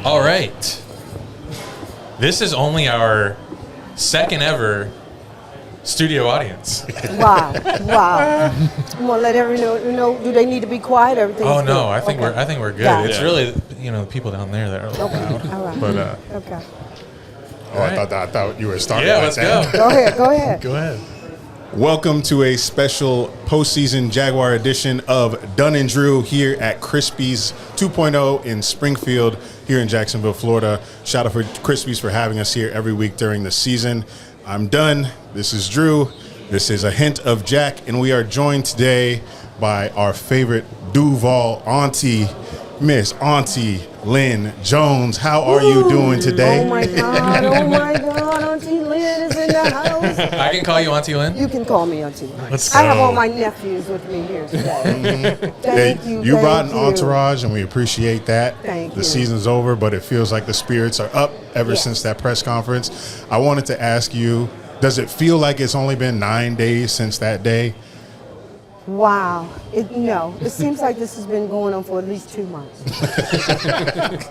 All right. This is only our second ever studio audience. Wow. I'm gonna let everyone know. Do they need to be quiet? Everything's Oh good? no, I think Okay. we're good. Got It's it. really the people down there that are a little loud. All right. But Okay. Oh, I thought you were starting. yeah, like let's that. go. Go ahead. Go ahead. Welcome to a special postseason Jaguar edition of Dunn and Drew here at Crispy's 2.0 in Springfield here in Jacksonville, Florida. Shout out for Crispy's for having us here every week during the season. I'm Dunn. This is Drew. This is A Hint of Jack, and we are joined today by our favorite Duval auntie, Miss Auntie Lynn Jones. How are you doing today? Oh my God! Auntie Lynn is in the house. I can call you Auntie Lynn? You can call me Auntie. Let's I have go. all my nephews with me here today. Thank you. You brought an thank you. entourage, and we appreciate that. Thank the you. season's over, but it feels like the spirits are up ever Yes. since that press conference. I wanted to ask you, does it feel like it's only been 9 days since that day? Wow. It seems like this has been going on for at least 2 months.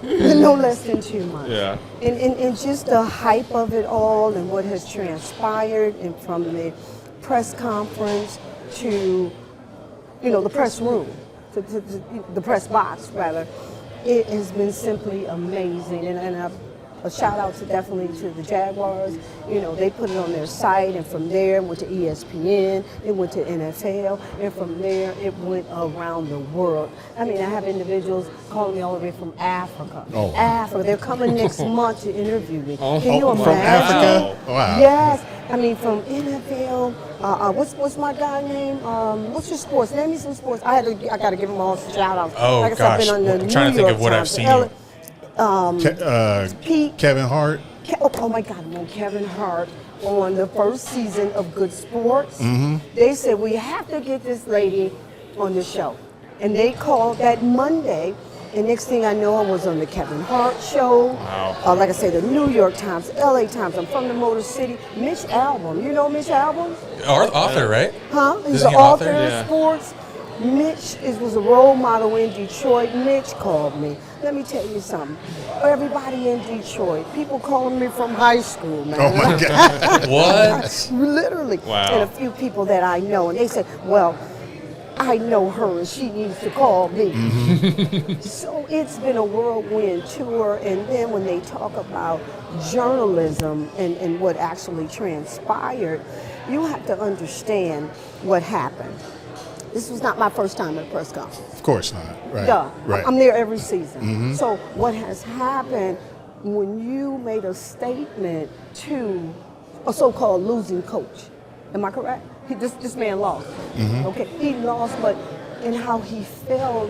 No less than 2 months. Yeah. And just the hype of it all and what has transpired, and from the press conference to, the press room, to the press box, rather, it has been simply amazing. And a shout out definitely to the Jaguars. They put it on their site, and from there it went to ESPN, it went to NFL, and from there it went around the world. I mean, I have individuals calling me all the way from Africa. Oh. Africa. They're coming next month to interview me. Can you from imagine? Africa? Wow. Yes. I mean, from NFL. What's my guy name? What's your sports? Name me some sports. I got to give them all shout outs. Oh, like I said, I've gosh. been on the I'm trying to New think York of what I've Times, seen. Pete. Kevin Hart. Oh my God, I'm on Kevin Hart on the first season of Good Sports. Mm-hmm. They said, we have to get this lady on the show. And they called that Monday. And next thing I know, I was on the Kevin Hart show. Wow. Like I say, the New York Times, LA Times. I'm from the Motor City. Mitch Albom. You know Mitch Albom? Author, right? Huh? He's Isn't an he an author? author Yeah. of sports. Mitch was a role model in Detroit. Mitch called me. Let me tell you something. Everybody in Detroit, people calling me from high school, man. Oh my God. What? Literally. Wow. And a few people that I know. And they said, well, I know her and she needs to call me. Mm-hmm. So it's been a whirlwind tour. And then when they talk about journalism and what actually transpired, you have to understand what happened. This was not my first time at a press conference. Of course not. Right. Duh. Right. I'm there every season. Mm-hmm. So what has happened when you made a statement to a so-called losing coach? Am I correct? This man lost. Mm-hmm. Okay, he lost, but in how he felt,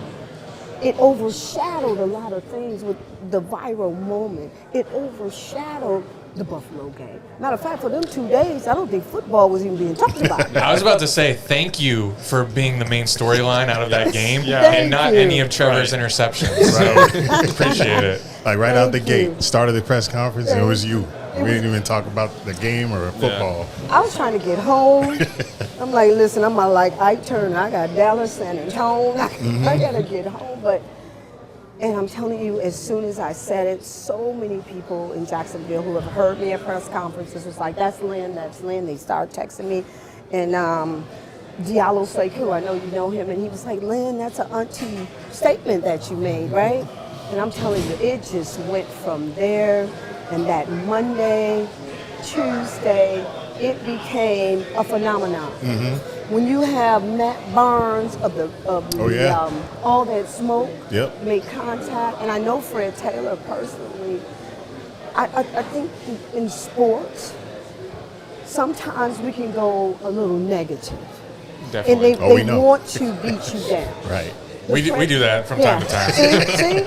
it overshadowed a lot of things with the viral moment. It overshadowed the Buffalo game. Matter of fact, for them 2 days, I don't think football was even being talked about. I was about to say thank you for being the main storyline out of that game, Thank and not you. any of Trevor's interceptions. Right. Appreciate it. Like right out the Thank you. gate, started the press conference, and it was you. It We didn't even talk about the game or football. I was trying to get home. I'm like, listen, I'm like Ike Turner. I got Dallas, San Antonio. I gotta get home. And I'm telling you, as soon as I said it, so many people in Jacksonville who have heard me at press conferences was like, that's Lynn. They started texting me. And Diallo Sekou, I know you know him, and he was like, Lynn, that's an auntie statement that you made, right? And I'm telling you, it just went from there. And that Monday, Tuesday, it became a phenomenon. Mm-hmm. When you have Matt Barnes of All That Smoke Yep. make contact, and I know Fred Taylor personally, I think in sports, sometimes we can go a little negative. Definitely. And we they know. want to beat you down. Right. We do that from time to time. See?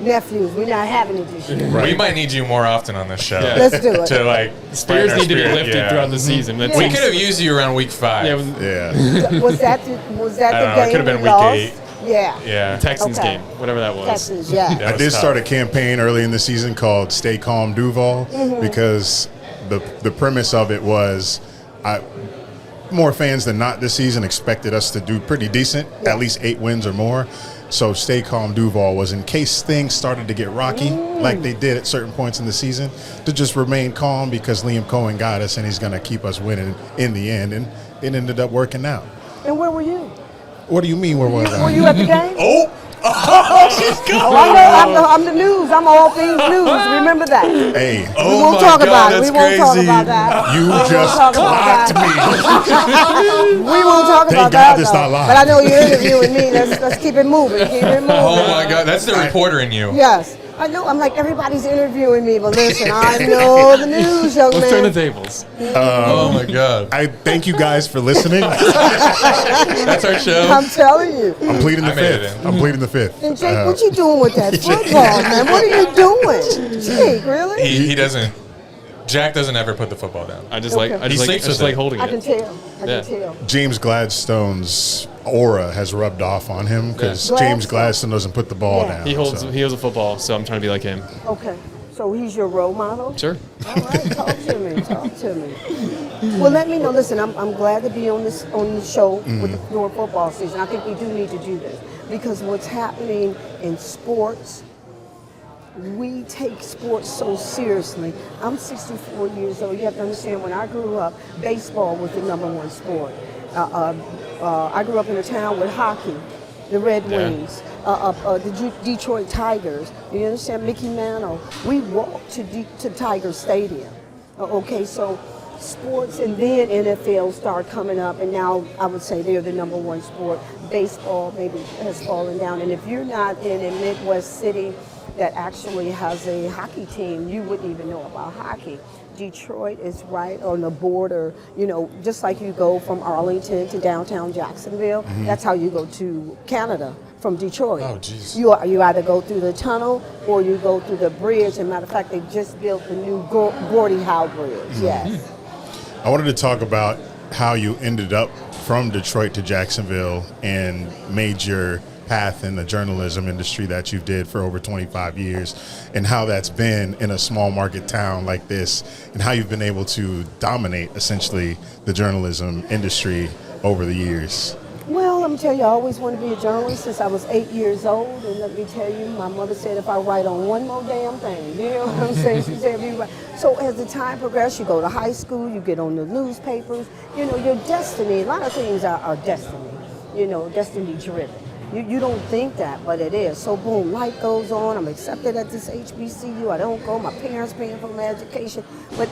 Nephews, we're not having it this year. We might need you more often on this show. Yeah. Let's do it. To like Spirits find our need to be spirit, lifted yeah. throughout the season. That Yeah. We seems- could have used you around week 5. Yeah, it was Yeah. Was that the I don't know, it game could've been we week lost? 8. Yeah. Yeah. the Texans Okay. game, whatever that was. Texans, yeah. That I was did tough. start a campaign early in the season called Stay Calm Duval because the premise of it was more fans than not this season expected us to do pretty decent, at least 8 wins or more. So stay calm, Duval was in case things started to get rocky, like they did at certain points in the season, to just remain calm because Liam Cohen got us and he's going to keep us winning in the end. And it ended up working out. And where were you? What do you mean where was I? Were you at the game? Oh, she's Oh, coming. I know. I'm the news. I'm all things news. Remember that. Hey, We Oh won't my talk God, about it. that's We won't talk crazy. about that. you We won't just talk about clocked that. me. We won't talk Thank about God that. this though. not live. But I know you're interviewing me. Let's keep it moving. Keep it moving. Oh my God, that's the reporter in you. Yes. I know. I'm like, everybody's interviewing me, but listen, I know the news, young Let's turn the man. tables. Oh my God, I thank you guys for listening. that's our show. I'm telling you. I'm pleading the I made it fifth. in. I'm pleading the fifth. And Jake, what you doing with that football, man? What are you doing? Jake, really? He doesn't. Jack doesn't ever put the football down. I just Okay. like I He just like sleeps I just with like it. holding I can it. tell. I Yeah. can tell. James Gladstone's aura has rubbed off on him because Yeah. James Gladstone doesn't put the ball Yeah. down. He holds so. he holds a football, so I'm trying to be like him. Okay. So he's your role model? Sure. All right, talk to me. Talk to me. Well, let me know. Listen, I'm glad to be on the show with the during football season. I think we do need to do this because what's happening in sports, we take sports so seriously. I'm 64 years old. You have to understand, when I grew up, baseball was the #1 sport. I grew up in a town with hockey, the Red Yeah. Wings, the Detroit Tigers. You understand? Mickey Mantle. We walked to Tiger Stadium. Okay, so sports, and then NFL started coming up, and now I would say they're the #1 sport. Baseball maybe has fallen down, and if you're not in a Midwest city that actually has a hockey team, you wouldn't even know about hockey. Detroit is right on the border, you know, just like you go from Arlington to downtown Jacksonville, that's how you go to Canada from Detroit. Oh, jeez. You either go through the tunnel or you go through the bridge. As a matter of fact, they just built the new Gordie Howe Bridge, yes. I wanted to talk about how you ended up from Detroit to Jacksonville and made your path in the journalism industry that you did for over 25 years, and how that's been in a small market town like this, and how you've been able to dominate essentially the journalism industry over the years. Well, let me tell you, I always wanted to be a journalist since I was 8 years old. And let me tell you, my mother said if I write on one more damn thing, you know what I'm saying? She said, if you write. So as the time progressed, you go to high school, you get on the newspapers, you know, your destiny, a lot of things are destiny, you know, destiny driven. You don't think that, but it is. So boom, life goes on. I'm accepted at this HBCU. I don't go. My parents paying for my education. But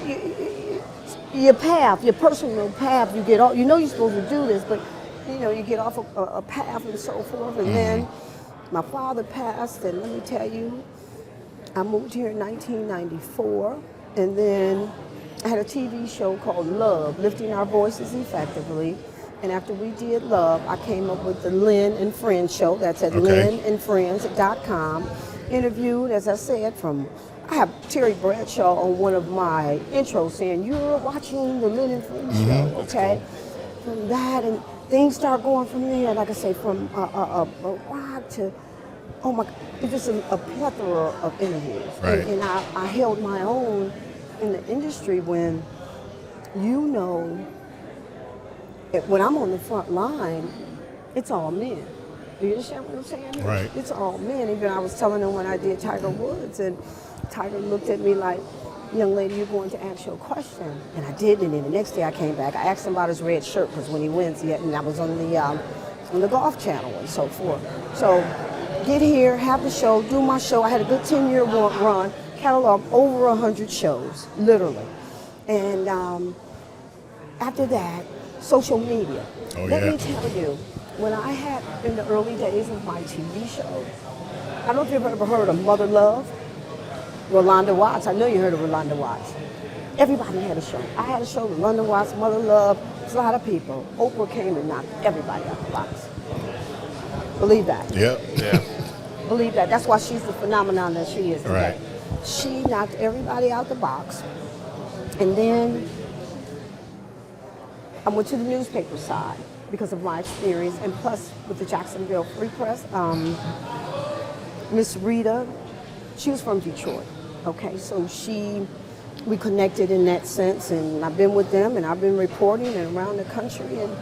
your path, your personal path, you get off. You know you're supposed to do this, but you know you get off a path and so forth. And then my father passed, and let me tell you, I moved here in 1994, and then I had a TV show called Love, Lifting Our Voices Effectively. And after we did Love, I came up with the Lynn and Friends show. That's at lynnandfriends.com. Interviewed, as I said, I have Terry Bradshaw on one of my intros saying, you're watching the Lynn and Friends show, okay? From that, and things start going from there, like I say, from a rock to, oh my, it's just a plethora of interviews. Right. And I held my own in the industry when, you know, when I'm on the front line, it's all men. Do you understand what I'm saying? Right. It's all men. Even I was telling them when I did Tiger Woods, and Tiger looked at me like, young lady, you're going to ask your question. And I did, and then the next day I came back. I asked him about his red shirt, because when he wins, and I was on the Golf Channel and so forth. So get here, have the show, do my show. I had a good 10-year run, catalog over 100 shows, literally. And after that, social media. Oh, Let yeah. me tell you, when I had, in the early days of my TV show, I don't know if you've ever heard of Mother Love, Rolanda Watts. I know you heard of Rolanda Watts. Everybody had a show. I had a show with Rolanda Watts, Mother Love. There's a lot of people. Oprah came and knocked everybody out the box. Believe that. Yep. Yeah. Believe that. That's why she's the phenomenon that she is today. Right. She knocked everybody out the box. And then I went to the newspaper side because of my experience, and plus with the Jacksonville Free Press, Miss Rita, she was from Detroit. Okay, so we connected in that sense, and I've been with them, and I've been reporting and around the country, and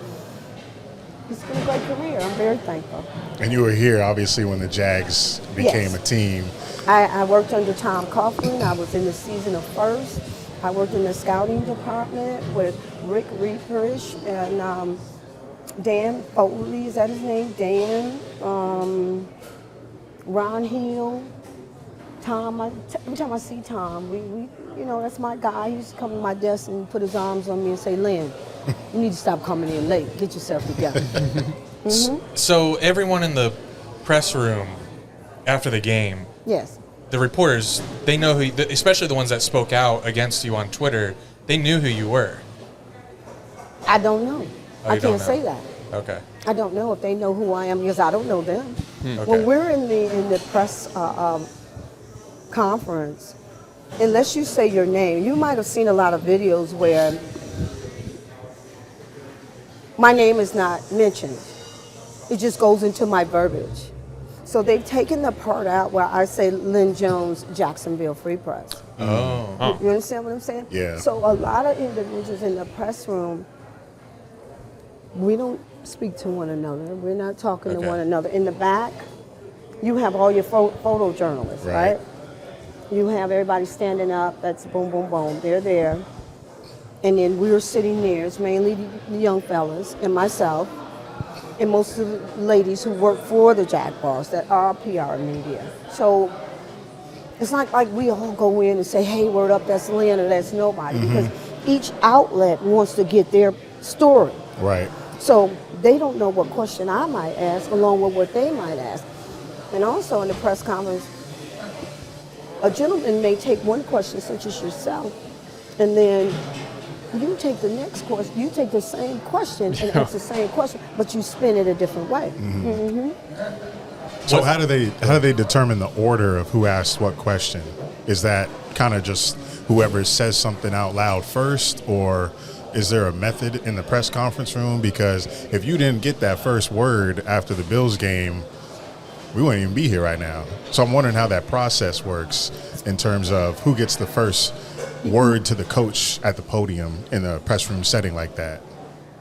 It's been a great career. I'm very thankful. And you were here, obviously, when the Jags became Yes. a team. I worked under Tom Coughlin. I was in the season of first. I worked in the scouting department with Rick Reeperish and Dan Foley, is that his name? Dan, Ron Hill, Tom. Every time I see Tom, we that's my guy. He used to come to my desk and put his arms on me and say, Lynn, you need to stop coming in late. Get yourself together. So everyone in the press room after the game, Yes. the reporters, they know who, especially the ones that spoke out against you on Twitter, they knew who you were. I don't know. Oh, I you don't can't know. say that. Okay. I don't know if they know who I am because I don't know them. Okay. When we're in the press conference, unless you say your name, you might have seen a lot of videos where my name is not mentioned. It just goes into my verbiage. So they've taken the part out where I say Lynn Jones, Jacksonville Free Press. Oh. You understand what I'm saying? Yeah. So a lot of individuals in the press room, we don't speak to one another. We're not talking to Okay. one another. In the back, you have all your photojournalists, Right. right? You have everybody standing up. That's boom, boom, boom. They're there. And then we're sitting there. It's mainly the young fellas and myself and most of the ladies who work for the Jaguars that are PR media. So it's not like we all go in and say, hey, word up, that's Lynn or that's nobody. Because each outlet wants to get their story. Right. So they don't know what question I might ask along with what they might ask. And also in the press conference, a gentleman may take one question, such as yourself, and then you take the next question, you take the same question and ask the same question, but you spin it a different way. So how do they determine the order of who asks what question? Is that kind of just whoever says something out loud first, or is there a method in the press conference room? Because if you didn't get that first word after the Bills game, we wouldn't even be here right now. So I'm wondering how that process works in terms of who gets the first word to the coach at the podium in a press room setting like that.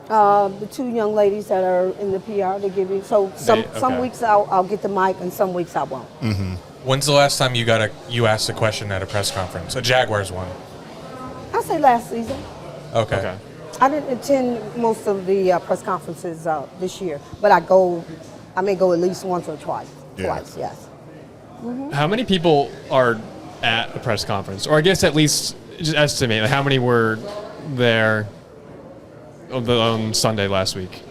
The two young ladies that are in the PR, they give you, so some okay. weeks I'll get the mic and some weeks I won't. When's the last time you asked a question at a press conference? A Jaguars one. I say last season. Okay. I didn't attend most of the press conferences this year, but I may go at least once or twice. Yeah. Twice, yes. How many people are at a press conference? Or I guess at least just estimate how many were there on Sunday last week?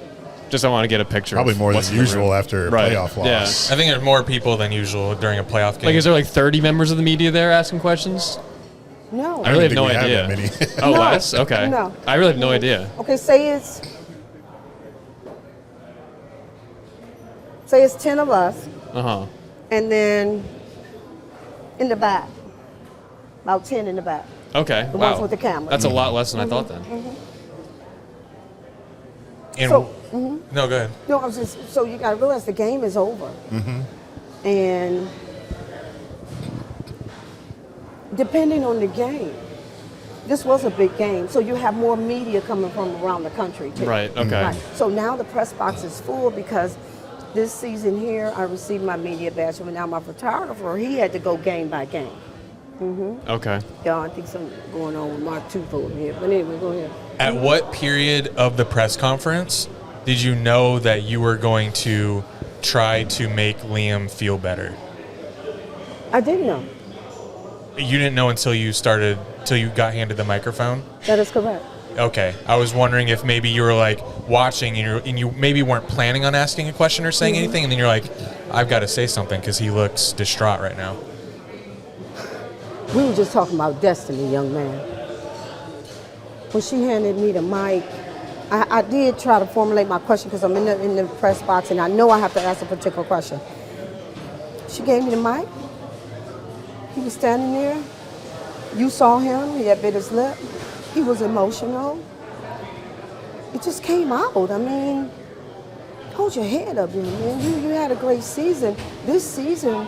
Just I want to get a picture. Probably of more what's than in the usual room. after a Right. playoff loss. I think there's more people than usual during a playoff game. Like, is there like 30 members of the media there asking questions? No. I really have think no we have idea. that many. Oh, No. less? Okay. No. I really have no idea. Okay, say it's 10 of us, Uh-huh. and then in the back, about 10 in the back. Okay. The wow. ones with the camera. That's a lot less than I thought then. And So- no, go ahead. No, I was just, so you got to realize the game is over. And depending on the game, this was a big game, so you have more media coming from around the country too. Right, okay. Right. So now the press box is full because this season here, I received my media badge, but now my photographer, he had to go game by game. Okay. Yeah, I think something going on with Mark Tufo here. But anyway, go ahead. At what period of the press conference did you know that you were going to try to make Liam feel better? I didn't know. You didn't know until you got handed the microphone? That is correct. Okay. I was wondering if maybe you were like watching and you maybe weren't planning on asking a question or saying anything, and then you're like, I've got to say something because he looks distraught right now. We were just talking about destiny, young man. When she handed me the mic, I did try to formulate my question because I'm in the press box and I know I have to ask a particular question. She gave me the mic. He was standing there. You saw him. He had bit his lip. He was emotional. It just came out. I mean, hold your head up, man. You had a great season. This season,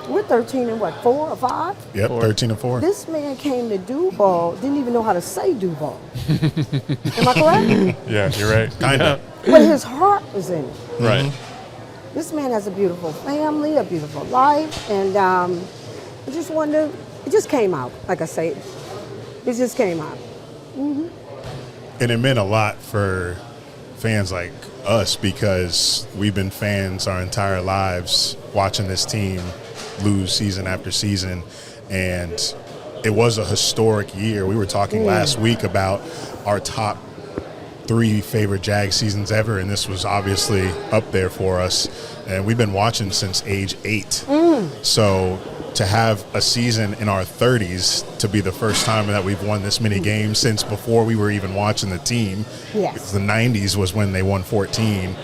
we're 13 and 4 or 5? Yep, 13-4. This man came to Duval, didn't even know how to say Duval. Am I correct? Yeah, you're right. Kinda. but his heart was in it. Right. This man has a beautiful family, a beautiful life, and I just wonder. It just came out, like I say. It just came out. And it meant a lot for fans like us because we've been fans our entire lives watching this team lose season after season. And it was a historic year. We were talking last week about our top 3 favorite Jag seasons ever, and this was obviously up there for us. And we've been watching since age 8. So to have a season in our 30s to be the first time that we've won this many games since before we were even watching the team. Yes. The 90s was when they won 14.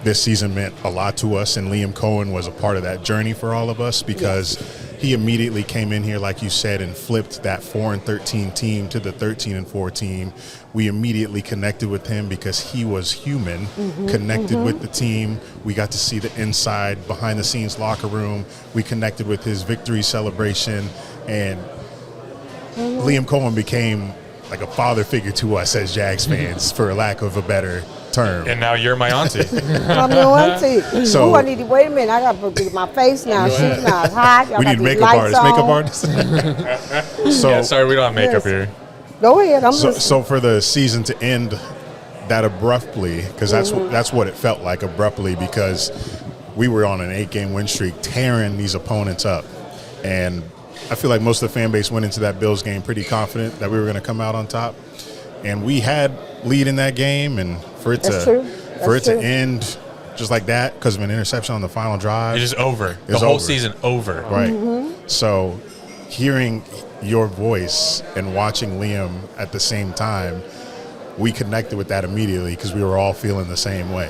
This season meant a lot to us, and Liam Cohen was a part of that journey for all of us because he immediately came in here, like you said, and flipped that 4-13 team to the 13-4 team. We immediately connected with him because he was human, connected with the team. We got to see the inside, behind-the-scenes locker room. We connected with his victory celebration, and Liam Cohen became like a father figure to us as Jags fans, for lack of a better term. And now you're my auntie. I'm your auntie. So- Ooh, I need to wait a minute. I got to put my face now. She's not hot. Y'all We got need these makeup lights artists. on. Makeup artists. So, Yeah, sorry, we don't have makeup Yes. here. Go ahead. I'm so, listening. so for the season to end that abruptly, because that's what it felt like, abruptly, because we were on an 8-game win streak, tearing these opponents up, and I feel like most of the fan base went into that Bills game pretty confident that we were going to come out on top, and we had lead in that game, and for it That's to true. for it That's to true. end just like that because of an interception on the final drive, It's just over. The It's whole over. season over. right? So hearing your voice and watching Liam at the same time, we connected with that immediately because we were all feeling the same way.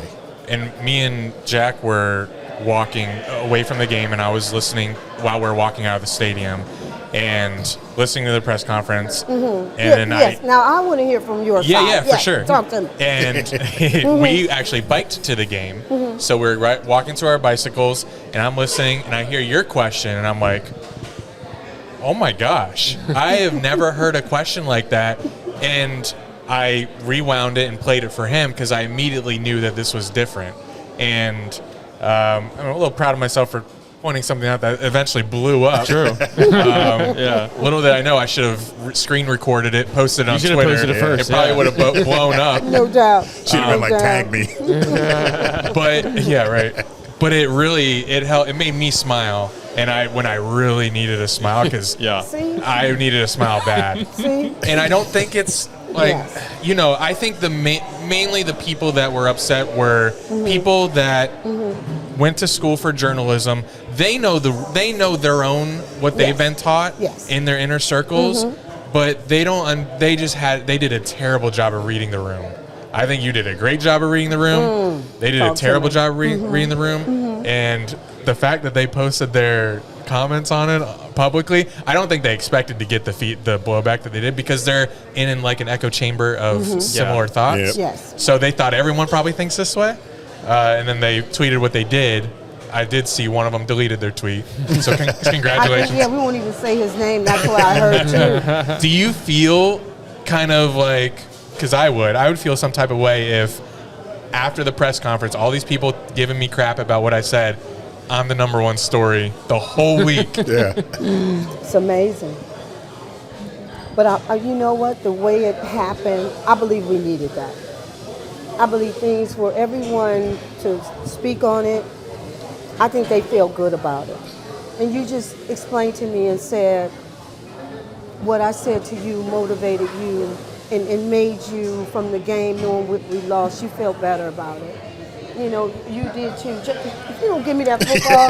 And me and Jack were walking away from the game, and I was listening while we were walking out of the stadium and listening to the press conference. And then yes. Now I want to hear from your side. Yeah, for Yes, sure. Talk to me. And we actually biked to the game. So we're walking to our bicycles, and I'm listening, and I hear your question, and I'm like, oh my gosh, I have never heard a question like that. And I rewound it and played it for him because I immediately knew that this was different. And I'm a little proud of myself for pointing something out that eventually blew up. True. Yeah. Little did I know I should have screen recorded it, posted it on should have Twitter. posted it first, It probably yeah. would have blown up. No doubt. She'd have been like, No doubt. tag me. But yeah, right. But it helped. It made me smile, and when I really needed a smile because Yeah. See? I needed a smile bad. See? And I don't think it's like, Yes. I think mainly the people that were upset were people that went to school for journalism. They know their own what they've Yes. been taught Yes. in their inner circles, but they don't. They did a terrible job of reading the room. I think you did a great job of reading the room. They did a Talk to terrible me. job of reading the room, and the fact that they posted their comments on it publicly, I don't think they expected to get the blowback that they did because they're in like an echo chamber of similar thoughts. Yep. Yes. So they thought everyone probably thinks this way, and then they tweeted what they did. I did see one of them deleted their tweet. So congratulations. We won't even say his name. That's what I heard too. Do you feel kind of like, because I would feel some type of way if after the press conference, all these people giving me crap about what I said, I'm the number one story the whole week. Yeah. It's amazing. But you know what? The way it happened, I believe we needed that. I believe things for everyone to speak on it. I think they feel good about it. And you just explained to me and said what I said to you motivated you and made you from the game knowing what we lost. You felt better about it. You know, you did too. If you don't give me that football,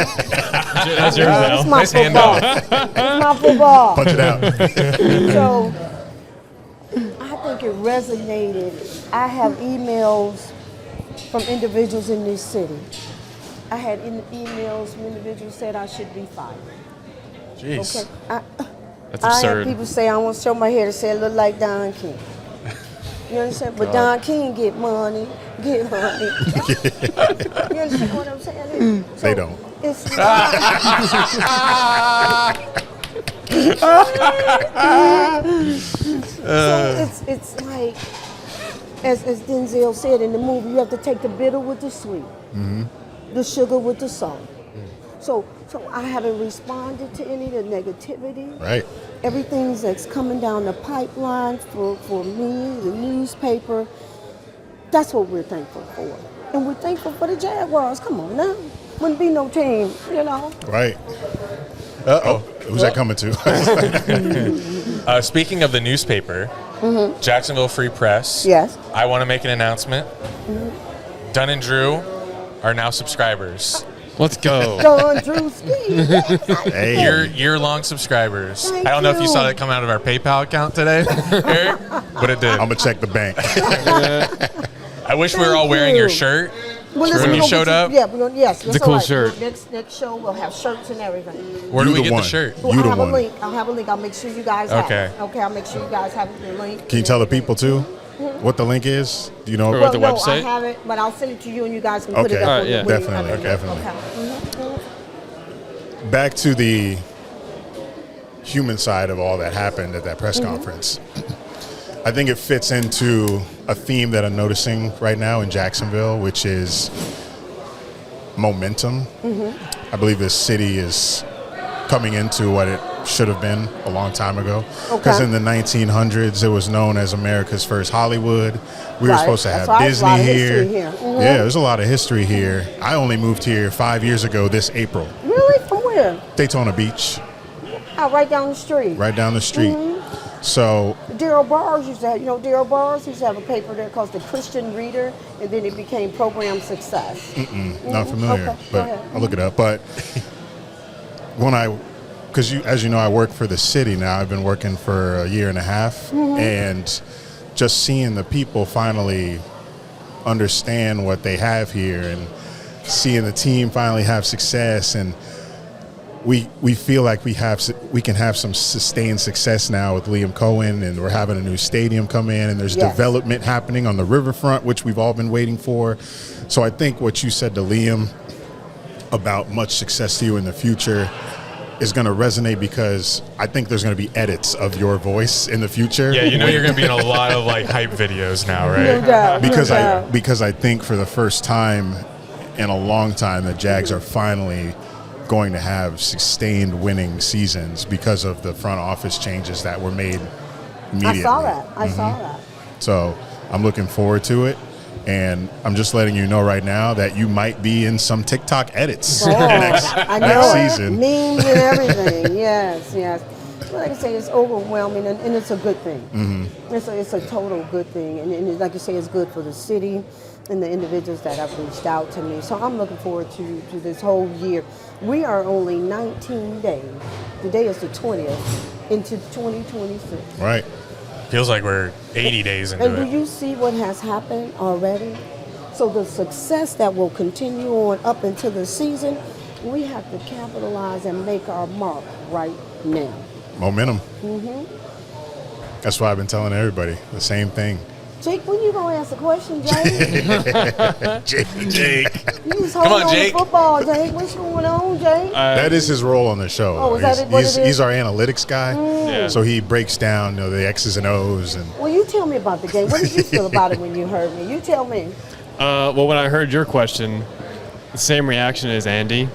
That's yours now. it's my Nice football. It's my football. Punch it out. So I think it resonated. I have emails from individuals in this city. I had emails from individuals said I should be fired. Jeez. Okay. That's I had absurd. people say I want to show my hair to say I look like Don King. You understand? But Don King get money, get honey. You understand what I'm saying? So They don't. It's so it's like as Denzel said in the movie, you have to take the bitter with the sweet, the sugar with the salt. So I haven't responded to any of the negativity. Right. Everything that's coming down the pipeline for me, the newspaper, that's what we're thankful for. And we're thankful for the Jaguars. Come on now. Wouldn't be no team, you know. Right. Uh-oh. Who's that coming to? Speaking of the newspaper, Jacksonville Free Press. Yes. I want to make an announcement. Dunn and Drew are now subscribers. Let's go. John Drewski. Hey. Year-long subscribers. Thank I don't know if you you. saw that come out of our PayPal account today, Eric, but it did. I'm going to check the bank. I wish we were all Thank wearing you. your shirt Well, when we're you gonna showed get up. Yeah, we're gonna. Yes, that's a cool all right. shirt. Next show we'll have shirts and everything. Where do You we the get one. the shirt? Well, You I'll the have one. a link. I'll make sure you guys have Okay. it. Okay, I'll make sure you guys have the link. Can you tell the people, too, what the link is? Do you know? Or Well, the no, website? I have it, but I'll send it to you, and you guys can put it Okay. up. All right, on yeah. the wing. Definitely, Okay. definitely. Okay. Back to the human side of all that happened at that press conference. I think it fits into a theme that I'm noticing right now in Jacksonville, which is momentum. I believe this city is coming into what it should have been a long time ago. Because Okay. in the 1900s, it was known as America's first Hollywood. We were Right. supposed to That's have right. There's a Disney lot of here. history here. Mhm. Yeah, there's a lot of history here. I only moved here 5 years ago this April. Really? From where? Daytona Beach, Out right down the street. right down the street. So, Daryl Bars used to have, Daryl Bars used to have a paper there called The Christian Reader, and then it became Program Success. not familiar, Okay, go but ahead. I'll look it up. But because as you know, I work for the city now. I've been working for a year and a half, and just seeing the people finally understand what they have here, and seeing the team finally have success, and we feel like we can have some sustained success now with Liam Cohen, and we're having a new stadium come in, and there's Yes. development happening on the riverfront, which we've all been waiting for. So I think what you said to Liam about much success to you in the future is going to resonate, because I think there's going to be edits of your voice in the future. Yeah, you know you're going to be in a lot of like hype videos now, No right? doubt. because no I doubt. because I think for the first time in a long time, the Jags are finally going to have sustained winning seasons because of the front office changes that were made immediately. I saw that. I saw that. So I'm looking forward to it, and I'm just letting you know right now that you might be in some TikTok edits Oh, next I know next it. season. Memes and everything. Yes, yes. Well, like I say, it's overwhelming, and it's a good thing. It's a total good thing, and like you say, it's good for the city and the individuals that have reached out to me. So I'm looking forward to this whole year. We are only 19 days. Today is the 20th into 2026. Right. Feels like we're 80 days into And do it. you see what has happened already? So the success that will continue on up into the season, we have to capitalize and make our mark right now. Momentum. That's why I've been telling everybody the same thing. Jake, when you gonna ask a question, Jake? Jake. You just Come hold on, on Jake. to football, Jake. What's going on, Jake? That is his role on the show. Oh, is that He's- what it he's, is? he's our analytics guy. Yeah. So he breaks down the X's and O's, and Well, you tell me about the game. What did you feel about it when you heard me? You tell me. Well, when I heard your question, the same reaction as Andy.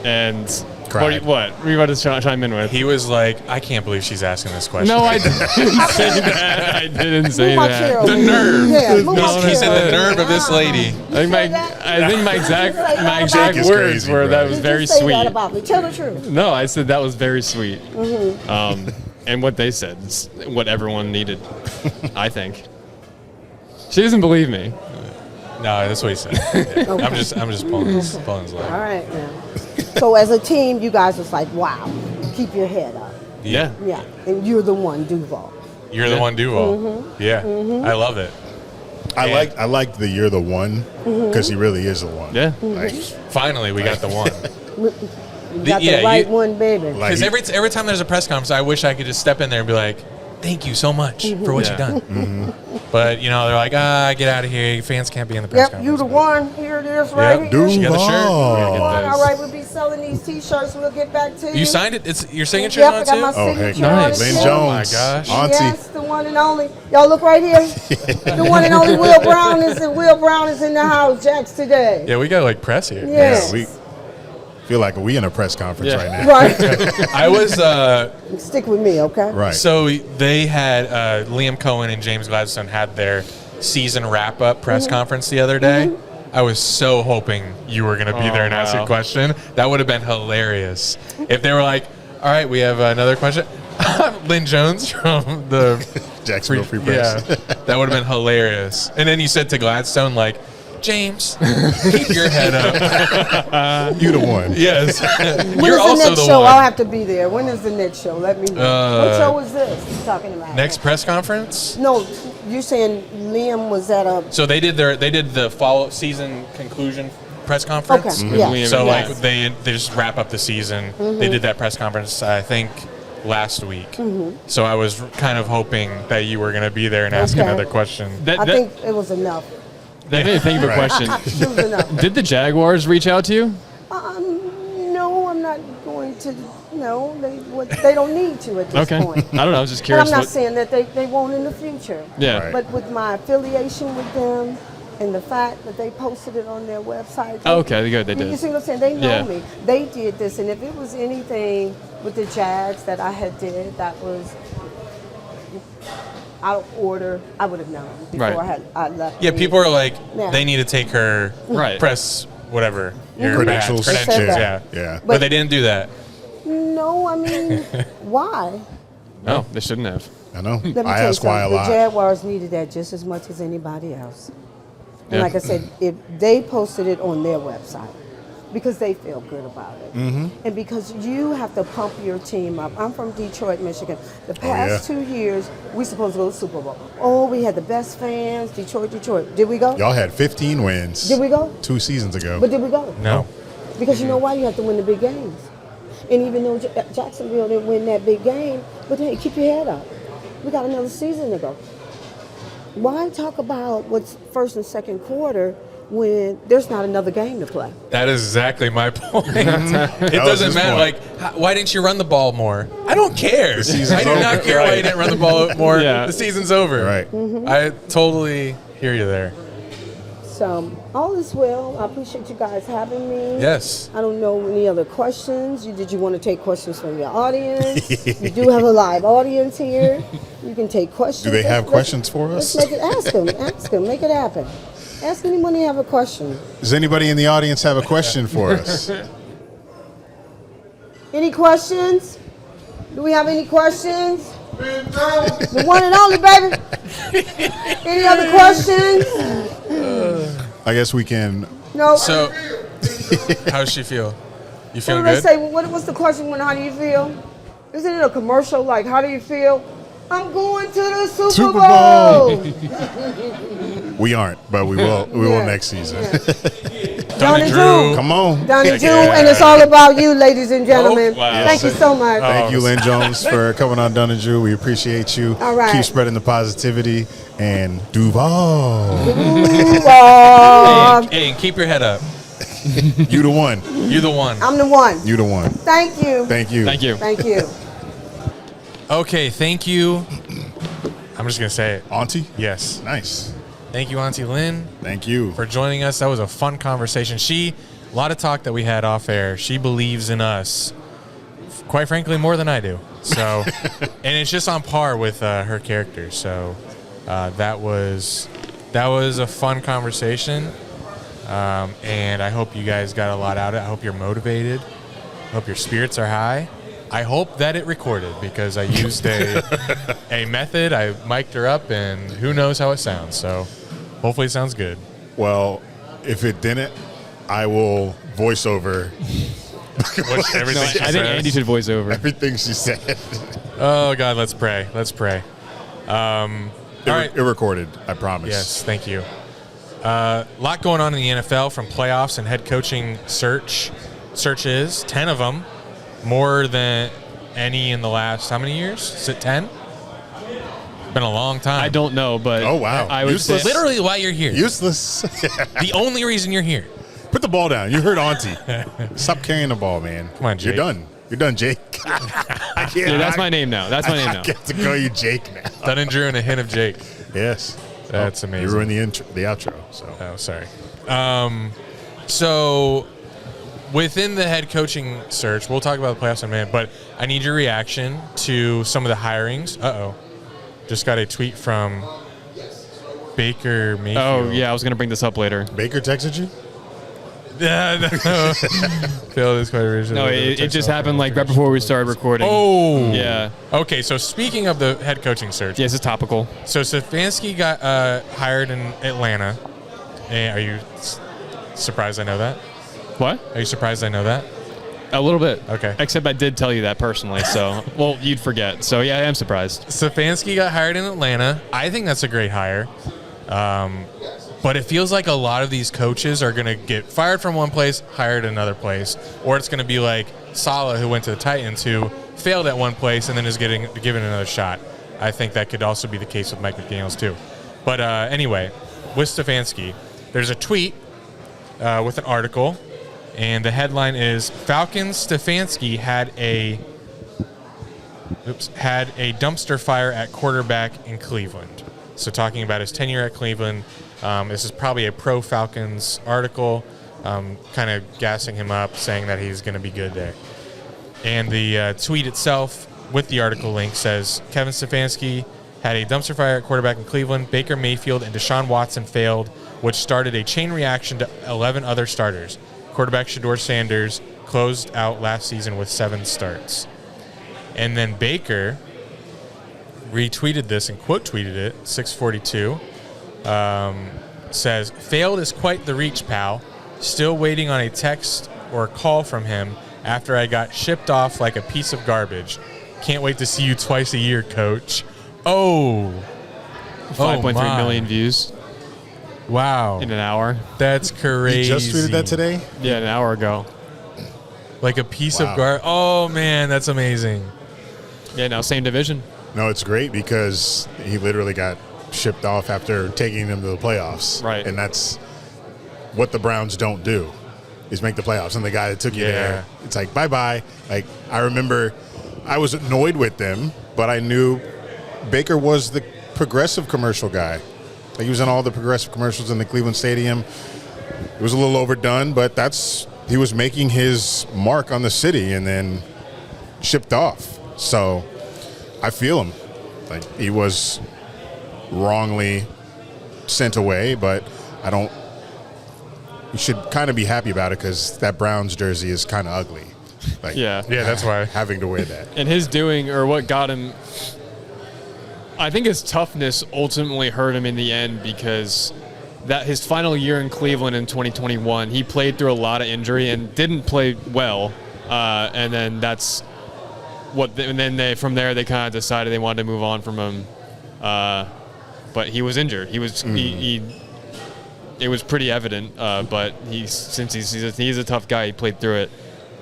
And Cried. what were you about to chime in with? He was like, I can't believe she's asking this question. No, I didn't say that. I didn't say Move my chair that. over The here. nerve. Yeah, move my No, chair He said over the here. nerve of this lady. I think my exact Jake is words crazy, were bro. that was Did very you say sweet. that about me? Tell the truth. No, I said that was very sweet. And what they said is what everyone needed, I think. She doesn't believe me. No, that's what he said. Yeah. I'm just pulling his All leg. right, now. So as a team, you guys was like, wow, keep your head up. Yeah. Yeah, and you're the one, Duval. You're the one, Duval. Yeah, I love it. I liked the "you're the one" because he really is the one. Yeah. Like, Finally, we got the one. You got yeah, the right you- one, baby. Like- Because every time there's a press conference, I wish I could just step in there and be like, "Thank you so much for what you've Yeah. done." But they're like, get out of here. Fans can't be in the press Yep, conference. you the one. Here it is, right Yep. here. She got the shirt. Duval. Yeah, get All those. right, we'll be selling these T-shirts. We'll get back to you. You signed it. It's your signature Yep, on I it got too. my Oh, heck, signature Nice. on it, Lynn too. Jones, Oh, my gosh. Auntie. Yes, the one and only. Y'all look right here. The one and only Will Brown is in the house, Jax, today. Yeah, we got like press here. Yes. We feel like we in a press conference right now. Right. I was Stick with me, okay? Right. so they had Liam Cohen and James Gladstone had their season wrap up press conference the other day. I was so hoping you were going to be there and ask a question. That would have been hilarious if they were like, "All right, we have another question." Lynn Jones from the Jacksonville Free Press. Yeah, that would have been hilarious. And then you said to Gladstone, like, "James, keep your head up." You the one. Yes, When you're is also the next the show? one. I'll have to be there. When is the next show? Let me know. What show is this you're talking about? Next press conference. No, you're saying Liam was at a... So they did the follow season conclusion press conference. Okay, yeah. Liam So and like they just wrap up the season. They did that press conference I think last week. So I was kind of hoping that you were going to be there and ask Okay. another question. I think it was enough. Thank you for a question. It was enough. Did the Jaguars reach out to you? No, I'm not going to. No, they don't need to at this Okay. point. I don't know. I was just But curious. I'm not saying that they won't in the future. Yeah. Right. But with my affiliation with them and the fact that they posted it on their website. Oh, okay, good. They You did. see what I'm saying? They know Yeah. me. They did this, and if it was anything with the Jags that I had did that was out of order, I would have known before Right. I left. Yeah, people are like Yeah. they need to take her Right. press whatever your Credentials. badge, credentials. Yeah. Yeah. Yeah. But they didn't do that. No, I mean, why? No, they shouldn't have. I know. Let me I tell you ask why a something. lot. The Jaguars needed that just as much as anybody else. And Yeah. like I said, if they posted it on their website because they feel good about it. And because you have to pump your team up. I'm from Detroit, Michigan. The past 2 years, we supposed to go to the Super Bowl. Oh, we had the best fans, Detroit. Did we go? Y'all had 15 wins. Did we go? 2 seasons ago. But did we go? No. Because you know why? You have to win the big games. And even though Jacksonville didn't win that big game, but hey, keep your head up. We got another season to go. Why talk about what's first and second quarter when there's not another game to play? That is exactly my point. It was doesn't his matter. point. Like, why didn't you run the ball more? I don't care. season's I do not over. care why you didn't run the ball more. Yeah. The season's over. Right. I totally hear you there. So all is well. I appreciate you guys having me. Yes. I don't know any other questions. Did you want to take questions from your audience? You do have a live audience here. You can take questions. Do they have questions for us? Let's make it. Ask them. Make it happen. Ask anyone who have a question. Does anybody in the audience have a question for us? Any questions? Do we have any questions? The one and only, baby. Any other questions? I guess we can. No. So, how does she feel? You What feeling do they good? say? What's the question? How do you feel? Isn't it a commercial? Like, how do you feel? I'm going to the Super Super Bowl. We aren't, but we will. We will Yeah. next season. Donnie Drew. Drew. Come on. Donnie Drew, Yeah. and it's all about you, ladies and gentlemen. Oh, wow. Thank you so much. Thank you, Lynn Jones, for coming on Dunn and Drew. We appreciate you. All right. Keep spreading the positivity and Duval. Hey, keep your head up. You the one. You're the one. I'm the one. You the one. Thank you. Thank you. Thank you. Thank you. Okay, thank you. I'm just going to say it. Auntie. Yes. Nice. Thank you, Auntie Lynn, Thank you. for joining us. That was a fun conversation. A lot of talk that we had off air. She believes in us, quite frankly, more than I do. So, and it's just on par with her character. So, that was a fun conversation. And I hope you guys got a lot out of it. I hope you're motivated. I hope your spirits are high. I hope that it recorded because I used a method. I mic'd her up, and who knows how it sounds. So hopefully it sounds good. Well, if it didn't, I will voice over What's everything No, she I think says? Andy should voice over. everything she said. Oh, God, let's pray. Let's pray. All right. It recorded. I promise. Yes, thank you. A lot going on in the NFL from playoffs and head coaching searches, 10 of them, more than any in the last, how many years? Is it 10? Been a long time. I don't know, but Oh, wow. I would Useless. say Literally why you're here. Useless. The only reason you're here. Put the ball down. You heard Auntie. Stop carrying the ball, man. Come on, Jake. You're done. You're done, Jake. I can't, Yeah, that's my name now. That's my name I now. get to call you Jake now. Dunn and Drew and a hint of Jake. Yes. That's amazing. You ruined the outro. So. Oh, sorry. So within the head coaching search, we'll talk about the playoffs in a minute, but I need your reaction to some of the hirings. Just got a tweet from Baker Mayfield. Oh, yeah, I was going to bring this up later. Baker texted you? No. Phil is quite original. No, it just happened like right before we started recording. Oh. Yeah. Okay, so speaking of the head coaching search. Yeah, this is topical. So Stefanski got hired in Atlanta. Are you surprised I know that? What? Are you surprised I know that? A little bit. Okay. Except I did tell you that personally, so, well, you'd forget. So, yeah, I am surprised. Stefanski got hired in Atlanta. I think that's a great hire. But it feels like a lot of these coaches are going to get fired from one place, hired another place. Or it's going to be like Saleh, who went to the Titans, who failed at one place and then is getting given another shot. I think that could also be the case with Mike McDaniels, too. But anyway, with Stefanski, there's a tweet with an article, and the headline is, Falcons Stefanski had a dumpster fire at quarterback in Cleveland. So talking about his tenure at Cleveland, this is probably a pro-Falcons article, kind of gassing him up, saying that he's going to be good there. And the tweet itself with the article link says, Kevin Stefanski had a dumpster fire at quarterback in Cleveland. Baker Mayfield and Deshaun Watson failed, which started a chain reaction to 11 other starters. Quarterback Shedeur Sanders closed out last season with 7 starts. And then Baker retweeted this and quote tweeted it, 642. Says, failed is quite the reach, pal. Still waiting on a text or a call from him after I got shipped off like a piece of garbage. Can't wait to see you twice a year, coach. Oh. 5.3 million views Wow. in an hour. That's crazy. You just tweeted that today? Yeah, an hour ago. Like a piece Wow. of garbage. Oh, man, that's amazing. Yeah, no, same division. No, it's great because he literally got shipped off after taking them to the playoffs. Right. And that's what the Browns don't do, is make the playoffs. And the guy that took you there, it's like, bye-bye. Like, I remember I was annoyed with them, but I knew Baker was the Progressive commercial guy. Like, he was in all the Progressive commercials in the Cleveland Stadium. It was a little overdone, but he was making his mark on the city and then shipped off. So I feel him. Like, he was wrongly sent away, but you should kind of be happy about it because that Browns jersey is kind of ugly. Like, Yeah. Yeah, that's why. having to wear that. And his doing, or what got him, I think his toughness ultimately hurt him in the end because that his final year in Cleveland in 2021, he played through a lot of injury and didn't play well. And then that's and then from there they kind of decided they wanted to move on from him. But he was injured. He was it was pretty evident. But since he's a tough guy, he played through it.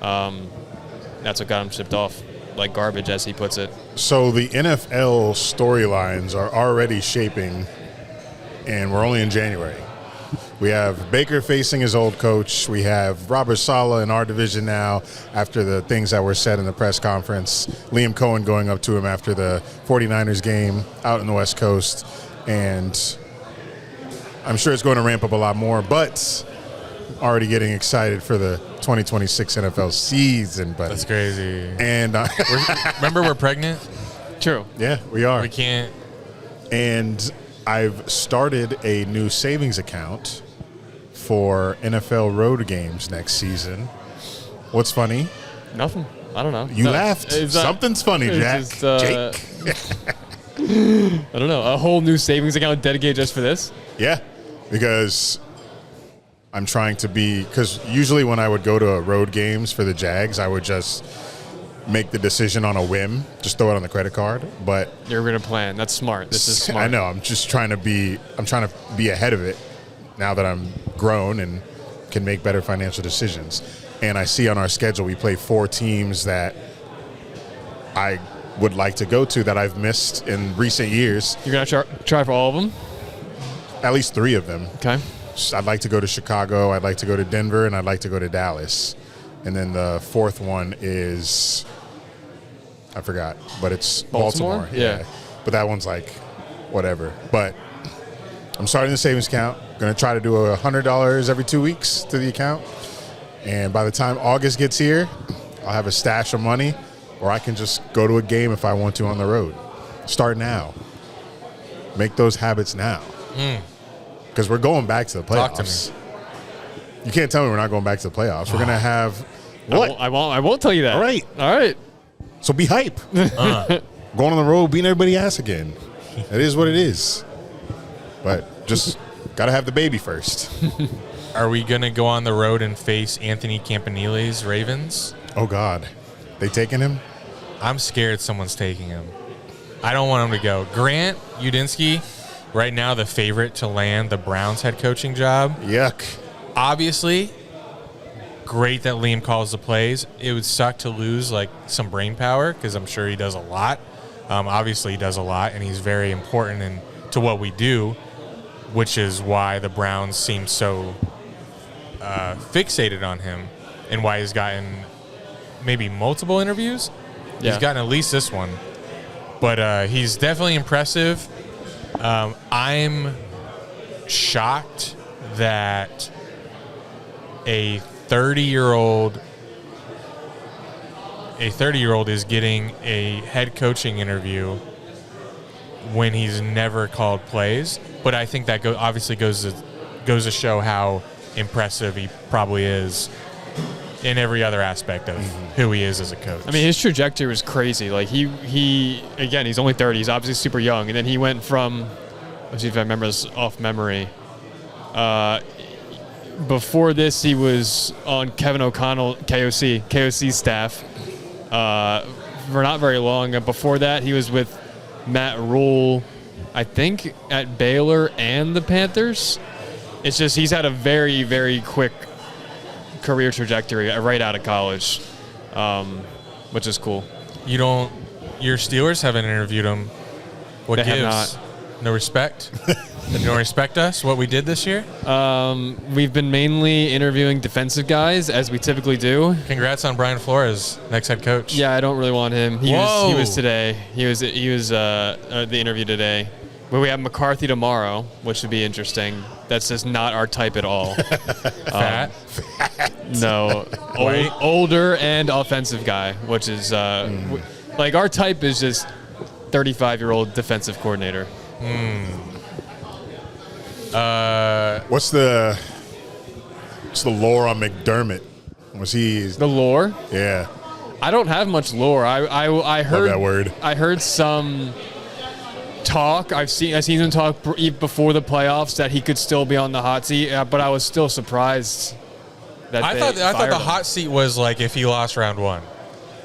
That's what got him shipped off like garbage, as he puts it. So the NFL storylines are already shaping, and we're only in January. We have Baker facing his old coach. We have Robert Saleh in our division now after the things that were said in the press conference. Liam Cohen going up to him after the 49ers game out in the West Coast. And I'm sure it's going to ramp up a lot more, but already getting excited for the 2026 NFL season. Buddy. That's crazy. And Remember, we're pregnant? True. yeah, we are. We can't. And I've started a new savings account for NFL road games next season. What's funny? Nothing. I don't know. You laughed. Something's funny, Jack. Jake. I don't know. A whole new savings account dedicated just for this? Yeah, because I'm trying to because usually when I would go to road games for the Jags, I would just make the decision on a whim, just throw it on the credit card. But You're going to plan. That's smart. This is smart. I know. I'm trying to be ahead of it now that I'm grown and can make better financial decisions. And I see on our schedule we play 4 teams that I would like to go to that I've missed in recent years. You're going to try for all of them? At least 3 of them. Okay. I'd like to go to Chicago, I'd like to go to Denver, and I'd like to go to Dallas. and then the fourth one is I forgot, but it's Baltimore. Yeah. But that one's like whatever. But I'm starting the savings account. Going to try to do $100 every 2 weeks to the account. And by the time August gets here, I'll have a stash of money, or I can just go to a game if I want to on the road. Start now. Make those habits now. Because we're going back to the playoffs. Talk to me. You can't tell me we're not going back to the playoffs. We're going to have what? I won't tell you that. All right. All right. So be hype. Going on the road, beating everybody ass again. It is what it is. But just got to have the baby first. Are we going to go on the road and face Anthony Campanile's Ravens? Oh, God. They taking him? I'm scared someone's taking him. I don't want him to go. Grant Udinsky, right now the favorite to land the Browns head coaching job. Yuck. Obviously, great that Liam calls the plays. It would suck to lose like some brain power because I'm sure he does a lot. Obviously, he does a lot, and he's very important to what we do, which is why the Browns seem so fixated on him and why he's gotten maybe multiple interviews. Yeah. He's gotten at least this one. But he's definitely impressive. I'm shocked that a 30-year-old is getting a head coaching interview when he's never called plays. But I think that obviously goes to show how impressive he probably is in every other aspect of who he is as a coach. I mean, his trajectory was crazy. Like he again, he's only 30. He's obviously super young, and then he went from, let's see if I remember this off memory. Before this, he was on Kevin O'Connell, KOC's staff for not very long. And before that, he was with Matt Rule, I think, at Baylor and the Panthers. It's just he's had a very, very quick career trajectory right out of college, which is cool. Your Steelers haven't interviewed him. What They gives? have not. No respect? You don't respect us, what we did this year? We've been mainly interviewing defensive guys, as we typically do. Congrats on Brian Flores, next head coach. Yeah, I don't really want him. He Whoa. was today. He was the interview today. But we have McCarthy tomorrow, which would be interesting. That's just not our type at all. Fat. No, White. older and offensive guy, which is like our type is just 35-year-old defensive coordinator. What's the lore on McDermott? Was he? The lore? Yeah. I don't have much lore. I heard Love that word. I heard some talk. I've seen him talk before the playoffs that he could still be on the hot seat, but I was still surprised that I they thought the fired him. hot seat was like if he lost round one.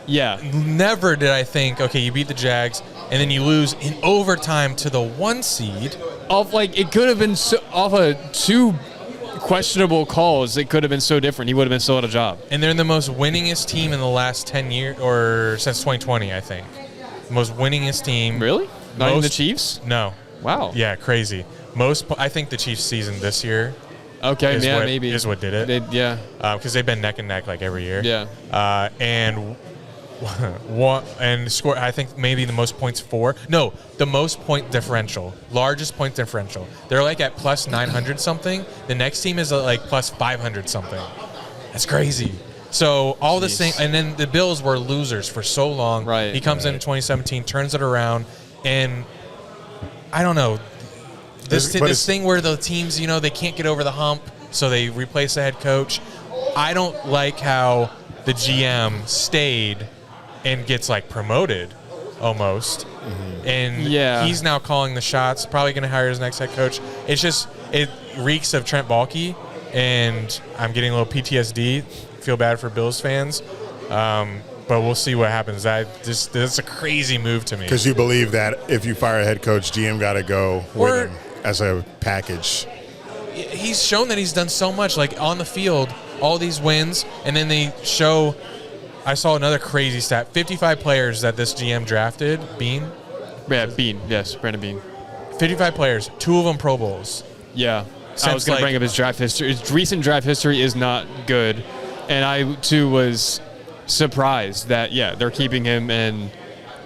Yeah. Never did I think, okay, you beat the Jags, and then you lose in overtime to the 1 seed. It could have been off of 2 questionable calls. It could have been so different. He would have been still at a job. And they're the most winningest team in the last 10 years, or since 2020, I think. The most winningest team. Really? Not even the Chiefs? No. Wow. Yeah, crazy. I think the Chiefs' season this year Okay, is maybe. is what did it. Yeah. Because they've been neck and neck like every year. Yeah. And score. I think maybe the most points the most point differential, largest point differential. They're like at plus 900 something. The next team is at like plus 500 something. That's crazy. So all this thing, and then the Bills were losers for so long. Right. He comes in 2017, turns it around, and I don't know. This thing where the teams, they can't get over the hump, so they replace the head coach. I don't like how the GM stayed and gets like promoted almost. And he's now calling the shots, probably going to hire his next head coach. It reeks of Trent Baalke, and I'm getting a little PTSD. Feel bad for Bills fans. But we'll see what happens. That's a crazy move to me. Because you believe that if you fire a head coach, GM got to go with him as a package. He's shown that he's done so much, like on the field, all these wins, and then they show. I saw another crazy stat: 55 players that this GM drafted. Bean. Yeah, Bean. Yes, Brandon Bean. 55 players, 2 of them Pro Bowls. Yeah. I Since, was going to bring up his draft history. His recent draft history is not good. And I, too, was surprised that, they're keeping him, and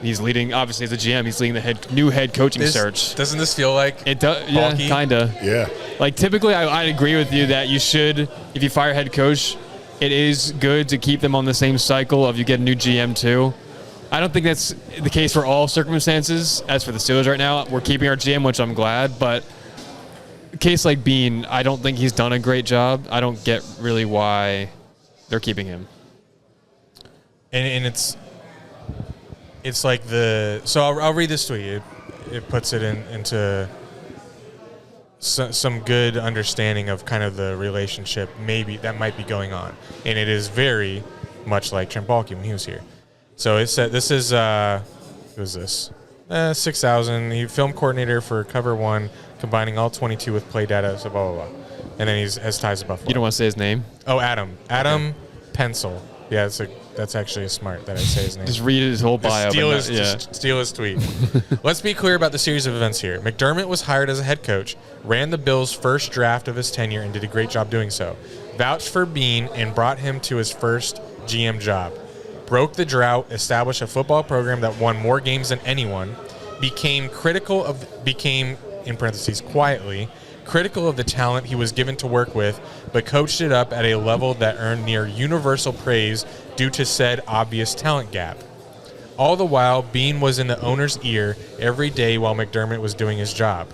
he's leading, obviously, as a GM, he's leading the new head coaching search. Doesn't this feel like it does? Yeah, kind of. Yeah. Like, typically, I agree with you that you should, if you fire head coach, it is good to keep them on the same cycle of you get a new GM, too. I don't think that's the case for all circumstances. As for the Steelers right now, we're keeping our GM, which I'm glad, but a case like Bean, I don't think he's done a great job. I don't get really why they're keeping him. And it's like so I'll read this to you. It puts it into some good understanding of kind of the relationship maybe that might be going on. And it is very much like Trent Baalke when he was here. So it said, this is, who is this? 6,000. He film coordinator for Cover 1, combining all 22 with play data, so blah, blah, blah. And then he has ties to Buffalo. You don't want to say his name? Oh, Adam. Adam Pencil. Yeah, that's actually smart that I say his name. Just read his whole bio. Steal his tweet. Let's be clear about the series of events here. McDermott was hired as a head coach, ran the Bills' first draft of his tenure, and did a great job doing so. Vouched for Bean and brought him to his first GM job. Broke the drought, established a football program that won more games than anyone, became, in parentheses, quietly, critical of the talent he was given to work with, but coached it up at a level that earned near universal praise due to said obvious talent gap. All the while, Bean was in the owner's ear every day while McDermott was doing his job.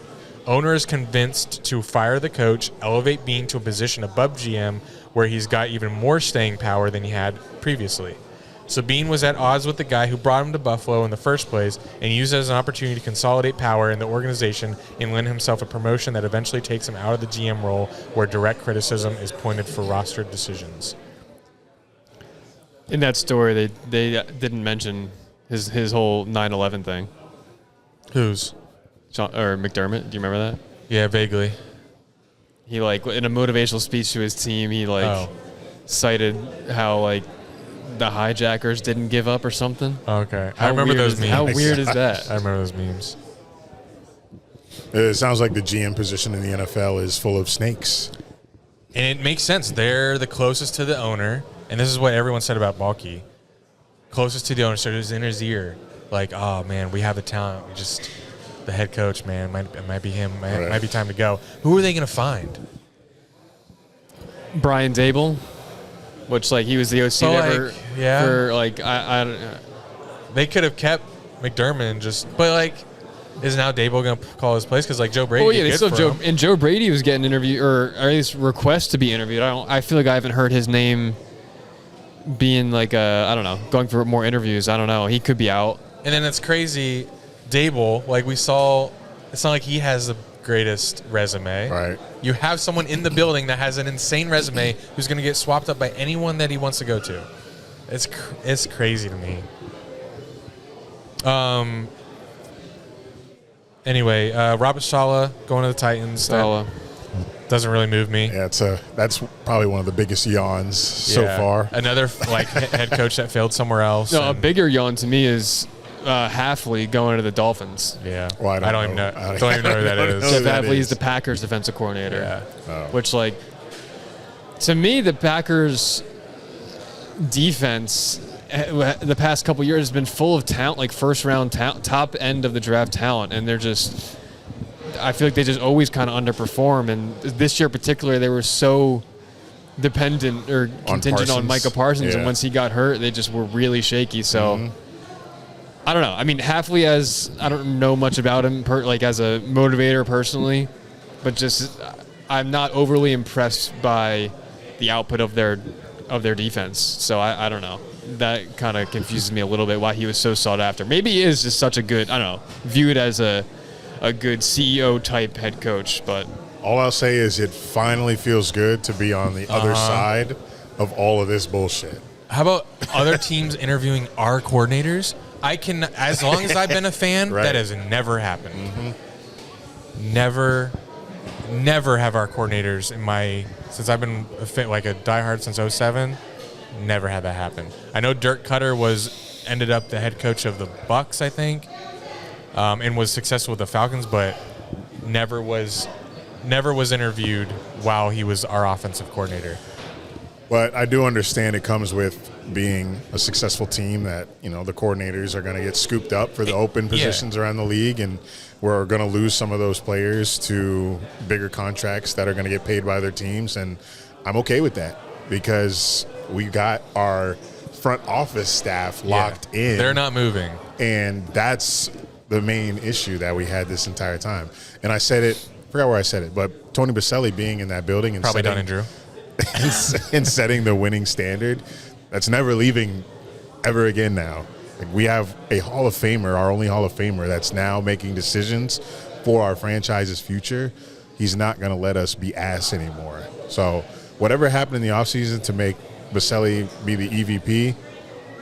Owner is convinced to fire the coach, elevate Bean to a position above GM where he's got even more staying power than he had previously. So Bean was at odds with the guy who brought him to Buffalo in the first place and used it as an opportunity to consolidate power in the organization and lend himself a promotion that eventually takes him out of the GM role where direct criticism is pointed for roster decisions. In that story, they didn't mention his whole 9/11 thing. Whose? McDermott. Do you remember that? Yeah, vaguely. He, in a motivational speech to his team, he, cited how, the hijackers didn't give up or something. Okay. I remember those memes. How weird is that? I remember those memes. It sounds like the GM position in the NFL is full of snakes. And it makes sense. They're the closest to the owner, and this is what everyone said about Baalke. Closest to the owner, so it was in his ear. Like, oh, man, we have the talent. We just, the head coach, man, it might be him. It might be time to go. Who are they going to find? Brian Dable. Which, he was the OC for, I don't know. They could have kept McDermott but, is now Dable going to call his place? Because, Joe Brady they still Joe, and Joe Brady was getting interviewed, or at least requests to be interviewed. I feel like I haven't heard his name being, I don't know, going for more interviews. I don't know. He could be out. And then it's crazy. Dable, we saw, it's not like he has the greatest resume. Right. You have someone in the building that has an insane resume who's going to get swapped up by anyone that he wants to go to. It's crazy to me. Anyway, Robert Saleh going to the Titans. That doesn't really move me. Yeah, that's probably one of the biggest yawns so far. Another head coach that failed somewhere else. No, a bigger yawn to me is Hafley going to the Dolphins. Yeah. Well, I don't even know who that is. Jeff Hafley is the Packers defensive coordinator. Yeah. Oh. Which, to me, the Packers defense the past couple years has been full of talent, first round top end of the draft talent, and they're just, I feel like they just always kind of underperform. And this year in particular, they were so dependent or contingent on Micah Parsons, and once he got hurt, they just were really shaky. So. I don't know. I mean, Hafley I don't know much about him as a motivator personally, but just I'm not overly impressed by the output of their defense. So I don't know. That kind of confuses me a little bit why he was so sought after. Maybe he is just such a good, I don't know, viewed as a good CEO type head coach, but all I'll say is it finally feels good to be on the other side of all of this bullshit. How about other teams interviewing our coordinators? I can, as long as I've been a fan, that has never happened. Mm-hmm. Never have our coordinators since I've been a diehard since 2007, never had that happen. I know Dirk Cutter ended up the head coach of the Bucks, I think, and was successful with the Falcons, but never was interviewed while he was our offensive coordinator. But I do understand it comes with being a successful team that, the coordinators are going to get scooped up for the open positions around the league, and we're going to lose some of those players to bigger contracts that are going to get paid by their teams. And I'm okay with that because we got our front office staff locked in. They're not moving. And that's the main issue that we had this entire time. And I said it, I forgot where I said it, but Tony Baselli being in that building and probably Dunn and Drew. and setting the winning standard, that's never leaving ever again now. Like, we have a Hall of Famer, our only Hall of Famer, that's now making decisions for our franchise's future. He's not going to let us be ass anymore. So whatever happened in the offseason to make Baselli be the EVP,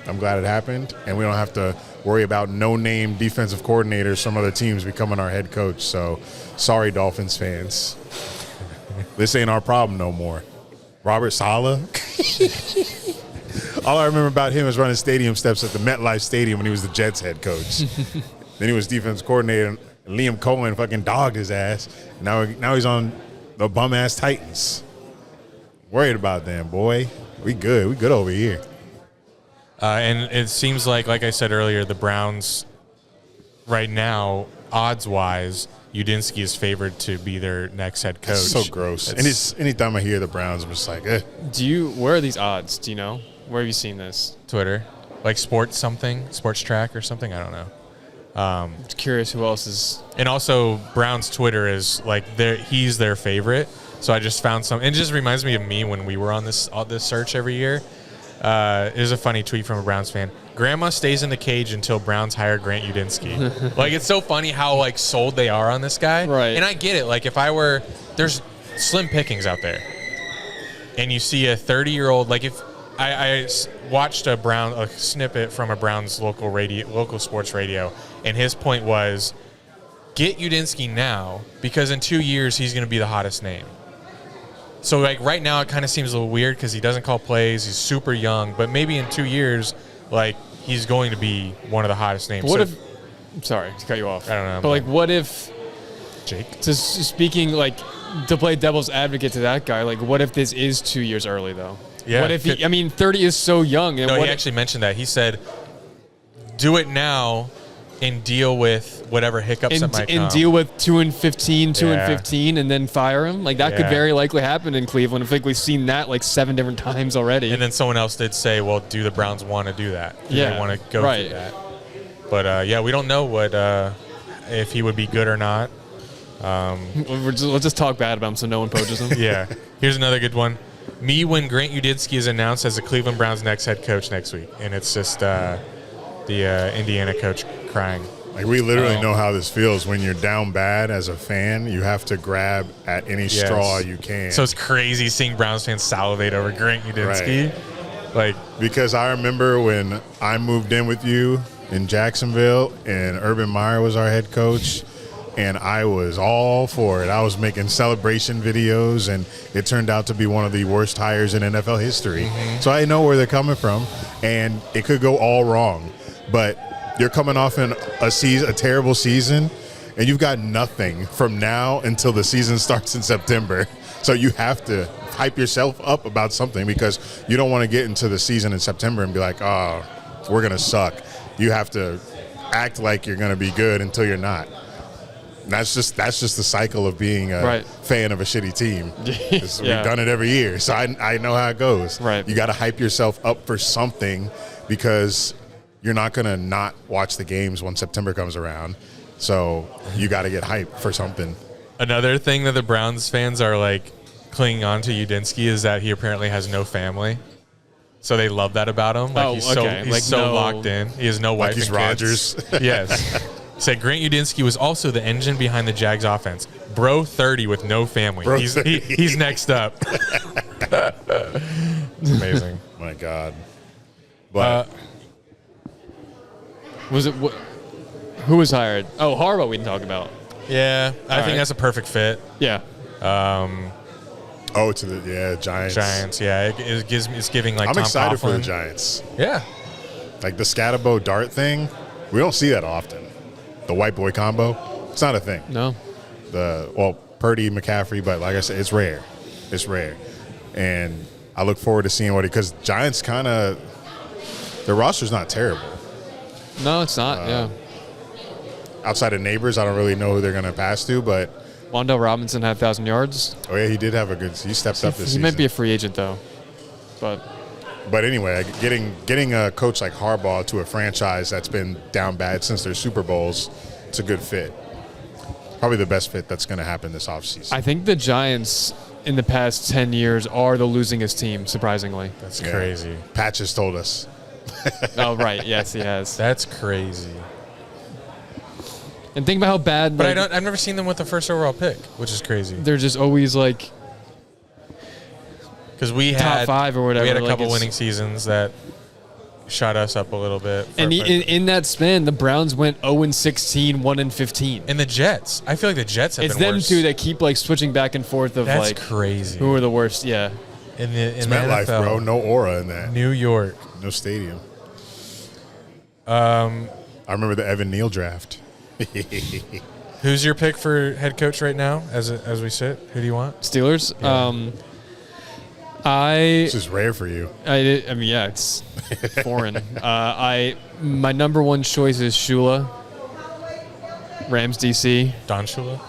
I'm glad it happened. And we don't have to worry about no-name defensive coordinators from other teams becoming our head coach. So sorry, Dolphins fans. This ain't our problem no more. Robert Saleh. All I remember about him is running stadium steps at the MetLife Stadium when he was the Jets head coach. Then he was defense coordinator, and Liam Cohen fucking dogged his ass. Now he's on the bum-ass Titans. Worried about them, boy. We good. We good over here. And it seems like I said earlier, the Browns right now, odds-wise, Udinski is favored to be their next head coach. It's so gross. And anytime I hear the Browns, I'm just like, eh. Where are these odds? Do you know? Where have you seen this? Twitter. Like sports track or something? I don't know. I'm curious who else is. And also, Brown's Twitter is he's their favorite. So I just found some. It just reminds me of me when we were on this search every year. There's a funny tweet from a Browns fan. Grandma stays in the cage until Browns hire Grant Udinski. It's so funny how sold they are on this guy. Right. And I get it. If I were, there's slim pickings out there, and you see a 30-year-old. If I watched a snippet from a Browns local sports radio, and his point was, get Udinski now because in 2 years he's going to be the hottest name. So right now it kind of seems a little weird because he doesn't call plays. He's super young, but maybe in 2 years, he's going to be one of the hottest names. What if? Sorry to cut you off. I don't know. But what if? Jake. So speaking to play devil's advocate to that guy, what if this is 2 years early though? Yeah. What if 30 is so young? And no, he actually mentioned that. He said, "Do it now." And deal with whatever hiccups that might come. And deal with 2-15, and then fire him. That could very likely happen in Cleveland. I think we've seen that 7 different times already. And then someone else did say, well, do the Browns want to do that? Do they want to go through that? But, we don't know what if he would be good or not. Let's just talk bad about him so no one poaches him. Yeah. Here's another good one. Me when Grant Udinski is announced as the Cleveland Browns' next head coach next week. And it's just the Indiana coach crying. We literally know how this feels when you're down bad as a fan. You have to grab at any straw you can. So it's crazy seeing Browns fans salivate over Grant Udinski. Right. Because I remember when I moved in with you in Jacksonville and Urban Meyer was our head coach, and I was all for it. I was making celebration videos, and it turned out to be one of the worst hires in NFL history. Mm-hmm. So I know where they're coming from, and it could go all wrong. But you're coming off in a terrible season, and you've got nothing from now until the season starts in September. So you have to hype yourself up about something because you don't want to get into the season in September and be like, oh, we're going to suck. You have to act like you're going to be good until you're not. And that's just the cycle of being a fan of a shitty team. We've done it every year, so I know how it goes. Right. You got to hype yourself up for something because you're not going to not watch the games when September comes around. So you got to get hyped for something. Another thing that the Browns fans are clinging on to Udinski is that he apparently has no family. So they love that about him. He's so locked in. He has no wife he's and Rodgers. Kids. Yes. Said Grant Udinski was also the engine behind the Jags offense. Bro 30 with no family. He's next up. It's amazing. My God. But was it who was hired? Oh, Harbaugh we didn't talk about. Yeah, I think that's a perfect fit. Yeah. To the Giants. Giants, yeah. It's giving I'm Tom excited Coughlin. for the Giants. Yeah. The Scatterbo Dart thing, we don't see that often. The white boy combo, it's not a thing. No. Purdy, McCaffrey, but like I said, it's rare. It's rare. And I look forward to seeing because Giants kind of their roster's not terrible. No, it's not. Yeah. Outside of neighbors, I don't really know who they're going to pass to, but Wandale Robinson had 1,000 yards. oh yeah, he did have he stepped up this season. He might be a free agent though, but anyway, getting a coach like Harbaugh to a franchise that's been down bad since their Super Bowls, it's a good fit. Probably the best fit that's going to happen this offseason. I think the Giants in the past 10 years are the losingest team, surprisingly. That's crazy. Patch has told us. Oh, right. Yes, he has. That's crazy. And think about how bad. But I've never seen them with the first overall pick, which is crazy. They're just always like because we top had 5 or whatever. We had a couple winning seasons that shot us up a little bit. And in that span, the Browns went 0-16, 1-15. And the Jets, I feel like the Jets have been worse. It's them two that keep like switching back and forth of That's like crazy. Who are the worst? Yeah. In the MetLife, NFL, bro. No aura in that. New York, no stadium. I remember the Evan Neal draft. Who's your pick for head coach right now? As we sit, who do you want? Steelers. Yeah. This is rare for you. I mean, yeah, it's foreign. My number one choice is Shula, Rams DC. Don Shula.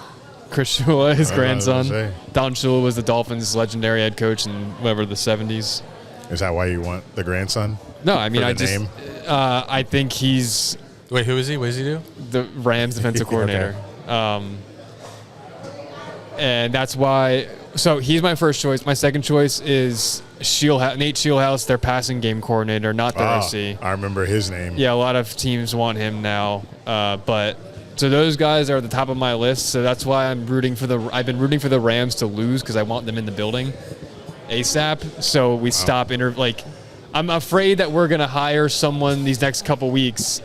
Chris Shula, his grandson. say. Don Shula was the Dolphins' legendary head coach in whatever the 70s. Is that why you want the grandson? No, I mean, name? I think he's Wait, who is he? What does he do? the Rams defensive coordinator. And that's why. So he's my first choice. My second choice is Nate Shieldhouse, their passing game coordinator, not their OC. I remember his name. Yeah, a lot of teams want him now. So those guys are at the top of my list. So that's why I've been rooting for the Rams to lose because I want them in the building ASAP. So we stop I'm afraid that we're going to hire someone these next couple weeks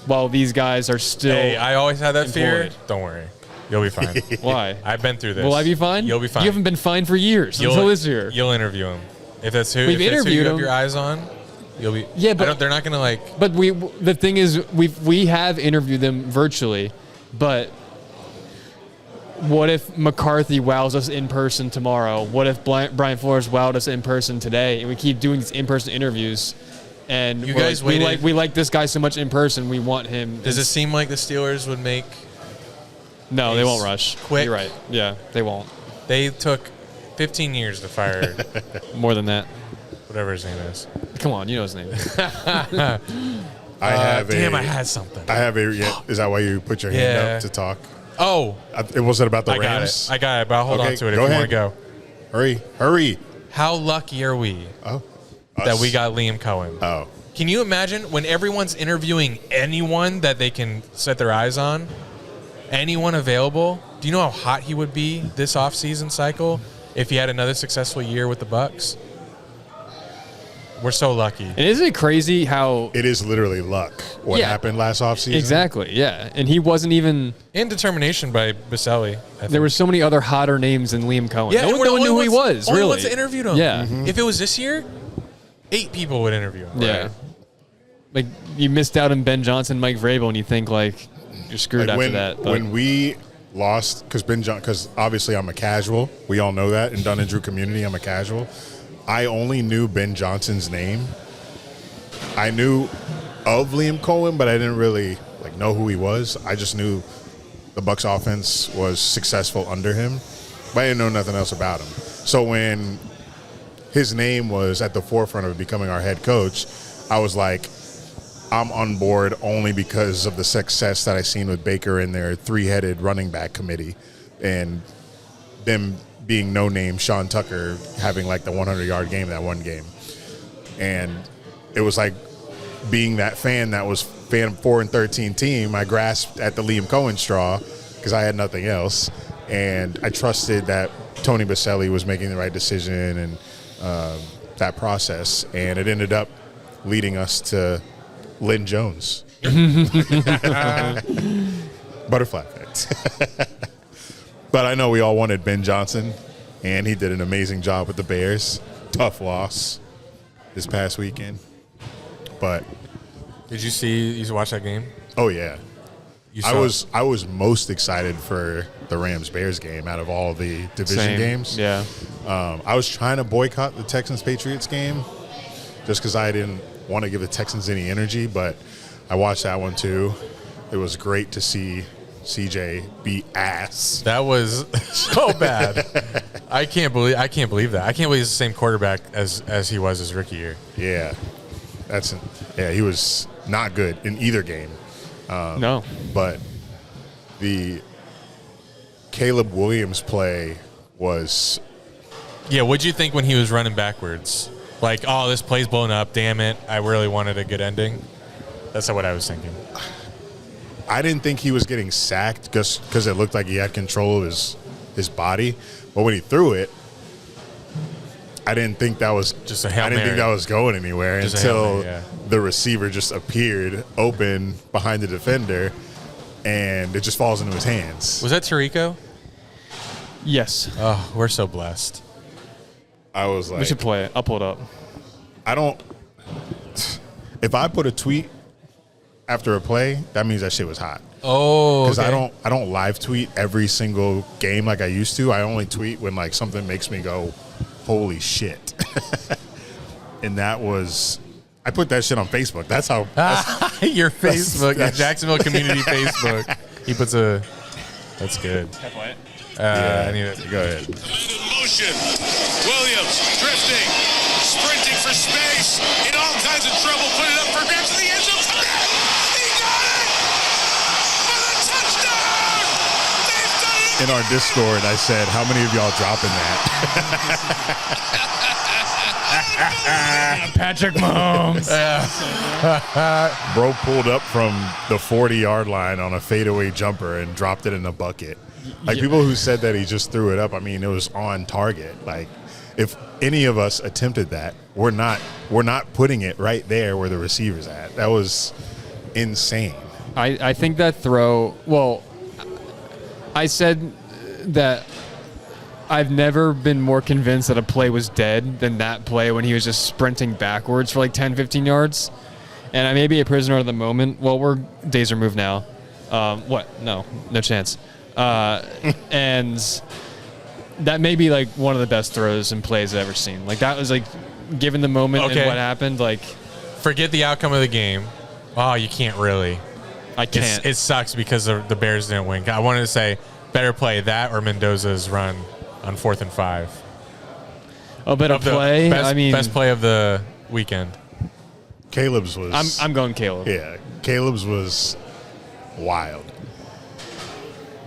while these guys are still. Hey, I always had that employed. fear. Don't worry. You'll be fine. Why? I've been through this. Will I be fine? You'll be fine. You haven't been fine for years until this year. You'll interview him. If that's who, We've if that's who you interviewed have him. your eyes on, you'll be. Yeah, but they're not going to But the thing is, we have interviewed them virtually, but what if McCarthy wows us in person tomorrow? What if Brian Flores wowed us in person today? And we keep doing these in-person interviews, and You guys waited- we like this guy so much in person, we want him. Does it seem like the Steelers would make? No, they won't rush. Quick. You're right. Yeah, they won't. They took 15 years to fire More than that. whatever his name is. Come on, you know his name. I had something. Is that why you put your hand Yeah. up to talk? Oh, It wasn't about the I got Rams. it. I got it, but I'll hold Okay, on to it if go you want ahead. to go. Hurry. How lucky are we Oh. that we got Liam Cohen? Oh. Can you imagine when everyone's interviewing anyone that they can set their eyes on? Anyone available? Do you know how hot he would be this offseason cycle if he had another successful year with the Bucks? We're so lucky. And isn't it crazy how It is literally luck what Yeah. happened last offseason. exactly? Yeah, and he wasn't even. And determination by Baselli. There were so many other hotter names than Liam Cohen. Yeah, no and one we're the knew who he only ones- was. only Really, ones that interviewed him. Yeah, If it was this year, 8 people would interview him. yeah. Like you missed out on Ben Johnson, Mike Vrabel, and you think like you're screwed Like after that. But when we lost, because obviously I'm a casual. We all know that in Dunn and Drew community, I'm a casual. I only knew Ben Johnson's name. I knew of Liam Cohen, but I didn't really know who he was. I just knew the Bucs offense was successful under him, but I didn't know nothing else about him. So when his name was at the forefront of becoming our head coach, I was like, I'm on board only because of the success that I seen with Baker in their 3-headed running back committee and them being no name, Sean Tucker having the 100-yard game that one game. And it was like being that fan that was fan 4-13 team, I grasped at the Liam Cohen straw because I had nothing else. And I trusted that Tony Baselli was making the right decision and that process. And it ended up leading us to Lynn Jones. Butterfly effect. But I know we all wanted Ben Johnson, and he did an amazing job with the Bears. Tough loss this past weekend. But Did you watch that game? oh yeah. You I saw was I was most excited for the Rams Bears game out of all the division same. games. Yeah, I was trying to boycott the Texans-Patriots game just because I didn't want to give the Texans any energy, but I watched that one too. It was great to see CJ be ass. That was so bad. I can't believe that. I can't believe he's the same quarterback as he was his rookie year. Yeah, he was not good in either game. No. But the Caleb Williams play was... Yeah, what'd you think when he was running backwards? Like, oh, this play's blown up. Damn it. I really wanted a good ending. That's what I was thinking. I didn't think he was getting sacked just because it looked like he had control of his body. But when he threw it, I didn't think that was just a Hail I didn't think Mary. that was going anywhere Just a Hail until Mary, yeah. the receiver just appeared open behind the defender, and it just falls into his hands. Was that Tarico? Yes. Oh, we're so blessed. I was like, We should play it. I'll pull it up. I don't. If I put a tweet after a play, that means that shit was hot. Oh, Because okay. I don't live tweet every single game like I used to. I only tweet when like something makes me go, holy shit. And that was, I put that shit on Facebook. That's how. Your Facebook, your that's- Jacksonville community Facebook. He puts a. That's good. Can I play it? I need it. Go ahead. In motion. Williams drifting, sprinting for space, in all kinds of trouble, put it up for grabs in the end zone. He got it! For the touchdown! They've done it! In our Discord, I said, how many of y'all dropping that? Patrick Mahomes. Bro pulled up from the 40-yard line on a fadeaway jumper and dropped it in the bucket. Like, Yeah. people who said that he just threw it up, I mean, it was on target. Like, if any of us attempted that, we're not putting it right there where the receiver's at. That was insane. I think that throw, well, I said that I've never been more convinced that a play was dead than that play when he was just sprinting backwards for like 10, 15 yards. And I may be a prisoner of the moment. Well, days are moved now. What? No chance. And that may be like one of the best throws and plays I've ever seen. Like, that was like, given the moment Okay. and what happened, like, Forget the outcome of the game. Oh, you can't really. I can't. It sucks because the Bears didn't win. I wanted to say better play that or Mendoza's run on 4th and 5. a bit of The play. Best, I mean, best play of the weekend. Caleb's was... I'm going Caleb. Yeah, Caleb's was wild.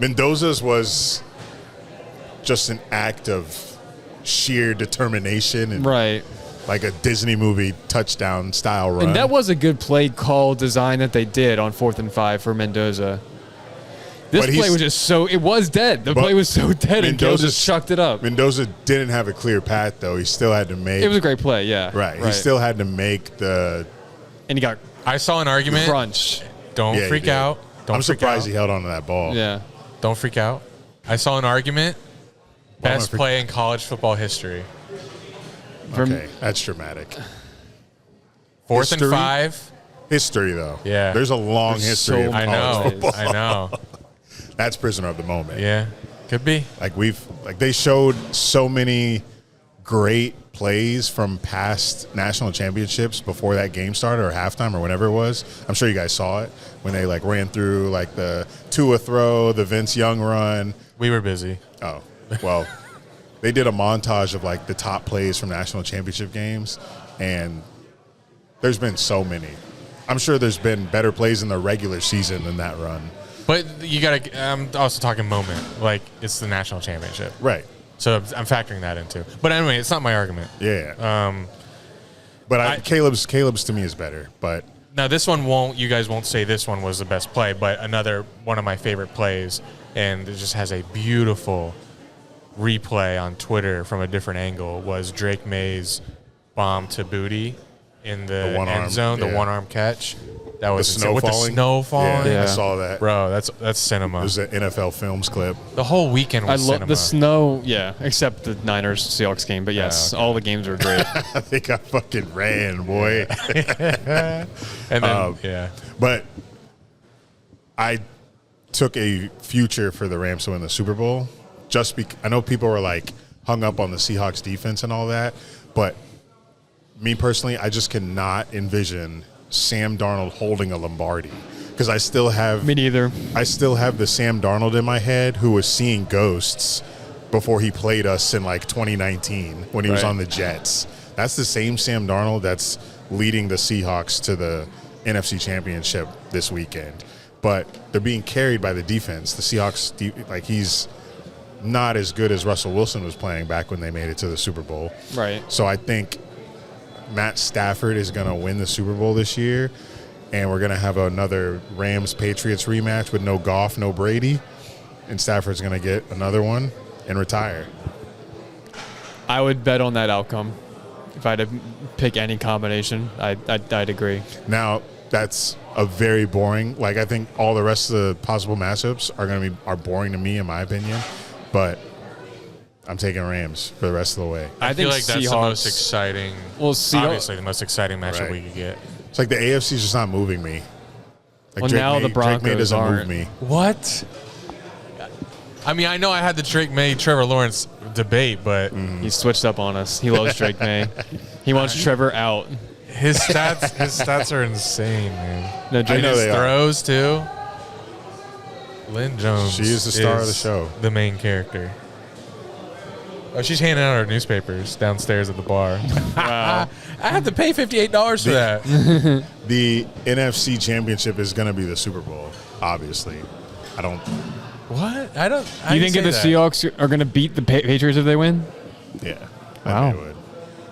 Mendoza's was just an act of sheer determination and Right. like a Disney movie touchdown style run. And that was a good play call design that they did on 4th and 5 for Mendoza. This But play was just so, it was dead. The But play was so dead and Caleb just chucked it up. Mendoza didn't have a clear path though. He still had to make It was a great play, yeah. right. He still had to make the. And he got I saw an argument. crunch. Don't Yeah, he freak did. out. Don't I'm freak surprised out. he held on to that ball. Yeah. Don't freak out. I saw an argument. Why am I Best freak- play in college football history. Okay, that's dramatic. 4th and History? 5. History though. Yeah. There's a long There's history so of I college know. football. I know. That's prisoner of the moment. Yeah. Could be. Like they showed so many great plays from past national championships before that game started or halftime or whenever it was. I'm sure you guys saw it when they like ran through like the Tua throw, the Vince Young run. We were busy. Oh, well, they did a montage of like the top plays from national championship games, and there's been so many. I'm sure there's been better plays in the regular season than that run. But you got to, I'm also talking moment. Like, it's the national championship. Right. So I'm factoring that into. But anyway, it's not my argument. Yeah. But Caleb's to me is better. But Now, this one you guys won't say this one was the best play, but another one of my favorite plays, and it just has a beautiful replay on Twitter from a different angle, was Drake May's bomb to Booty in the one-arm, end zone, the yeah. one-arm catch. That the was snow insane. With falling. the snow falling. Yeah, Yeah. I saw that. Bro, that's cinema. It was an NFL Films clip. The whole weekend I was love cinema. the snow, yeah, except the Niners Seahawks game. But yes, okay. all the games were great. They got fucking ran, boy. And then, yeah. But I took a future for the Rams to win the Super Bowl. I know people were like, hung up on the Seahawks defense and all that. But me personally, I just cannot envision Sam Darnold holding a Lombardi because I still have Me neither. I still have the Sam Darnold in my head who was seeing ghosts before he played us in like 2019 when he was Right. on the Jets. That's the same Sam Darnold that's leading the Seahawks to the NFC Championship this weekend. But they're being carried by the defense. The Seahawks, like he's not as good as Russell Wilson was playing back when they made it to the Super Bowl. Right. So I think Matt Stafford is going to win the Super Bowl this year, and we're going to have another Rams-Patriots rematch with no Goff, no Brady, and Stafford's going to get another one and retire. I would bet on that outcome. If I had to pick any combination, I'd agree. Now, that's a very boring. Like, I think all the rest of the possible matchups are boring to me, in my opinion. But I'm taking Rams for the rest of the way. I feel think like that's the most exciting. Well, obviously the most exciting matchup Right. we could get. It's like the AFC's just not moving me. Like Well, now the Drake May Broncos doesn't move aren't. me. What? I mean, I know I had the Drake May Trevor Lawrence debate, but He switched up on us. He loves Drake May. He wants Trevor out. his stats are insane, man. No, I Drake know His they are. throws too. Lynn Jones. She is the star of the show. The main character. Oh, she's handing out her newspapers downstairs at the bar. Wow. I had to pay $58 for that. The NFC Championship is going to be the Super Bowl, obviously. I don't. What? I don't. You think if the Seahawks are going to beat the Patriots if they win? Yeah. Wow. I think it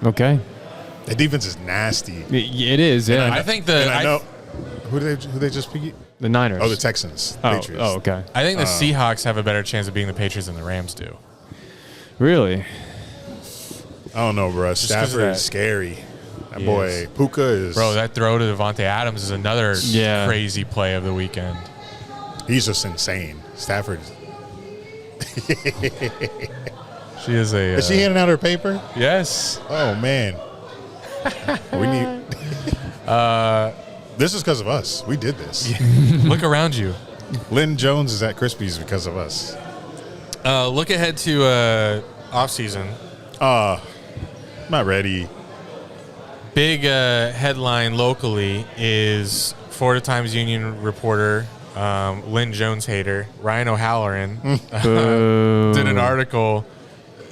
would. Okay. The defense is nasty. It is, yeah. I think And I know. Who they just beat? The Niners. Oh, the Texans. The Patriots. Oh, okay. I think the Seahawks have a better chance of beating the Patriots than the Rams do. Really? I don't know, bro. 'cause of Stafford that. is scary. That He boy, is. Puka is. Bro, that throw to Devontae Adams is another Yeah. crazy play of the weekend. He's just insane. Stafford. She is a. Is she handing out her paper? Yes. Oh, man. We need. This is because of us. We did this. Look around you. Lynn Jones is at Crispy's because of us. Look ahead to off season. Not ready. Big headline locally is Florida Times Union reporter Lynn Jones hater Ryan O'Halloran did an article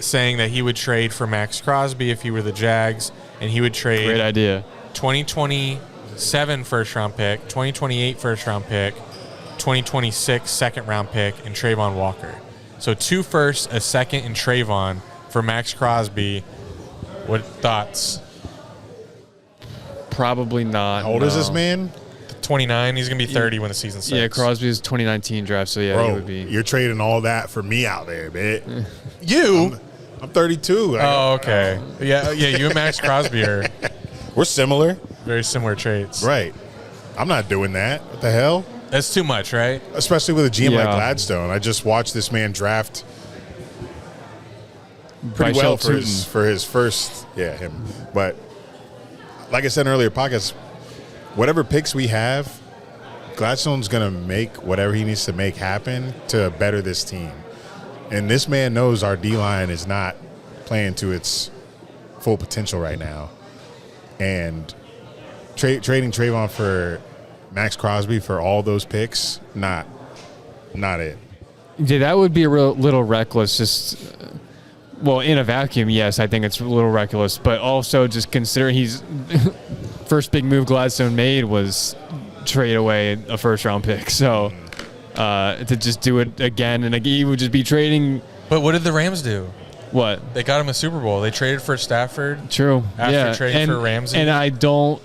saying that he would trade for Max Crosby if he were the Jags, and he would trade Great idea. 2027 first round pick, 2028 first round pick, 2026 second round pick, and Trayvon Walker. So 2 firsts, a second, and Trayvon for Max Crosby. What thoughts? Probably not. How old is no. this man? 29. He's gonna be 30 when the season starts. Yeah, Crosby's 2019 draft, so yeah, he Bro, would be. you're trading all that for me out there, man. You? I'm 32. Oh, okay. Yeah. You and Max Crosby are We're similar. very similar traits. Right. I'm not doing that. What the hell? That's too much, right? Especially with a GM like Yeah. Gladstone. I just watched this man draft pretty By well Shel for his first, him. But like I said in earlier podcasts, whatever picks we have, Gladstone's going to make whatever he needs to make happen to better this team. And this man knows our D-line is not playing to its full potential right now. And trading Trayvon for Max Crosby for all those picks, not it. Yeah, that would be a little reckless. Just, well, in a vacuum, yes, I think it's a little reckless. But also, just considering he's first big move Gladstone made was trade away a first round pick. So to just do it again and again, he would just be trading. But what did the Rams do? What? They got him a Super Bowl. They traded for Stafford True. After yeah. trading and, for Ramsey? And I don't.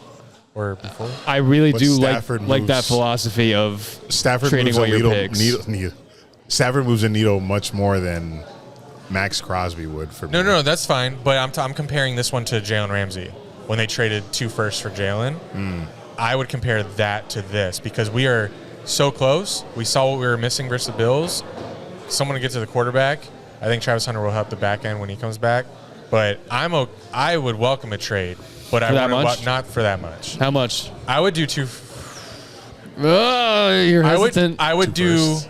or before. I really But do Stafford like that moves- philosophy of Stafford trading moves a away your needle, picks. Stafford moves a needle much more than Max Crosby would for me. No, that's fine. But I'm comparing this one to Jalen Ramsey when they traded 2 firsts for Jalen. I would compare that to this because we are so close. We saw what we were missing versus the Bills. Someone to get to the quarterback. I think Travis Hunter will help the back end when he comes back. But I would welcome a trade. But I that would much? not for that much. How much? I would do 2. Oh, you're hesitant. I would Two do firsts.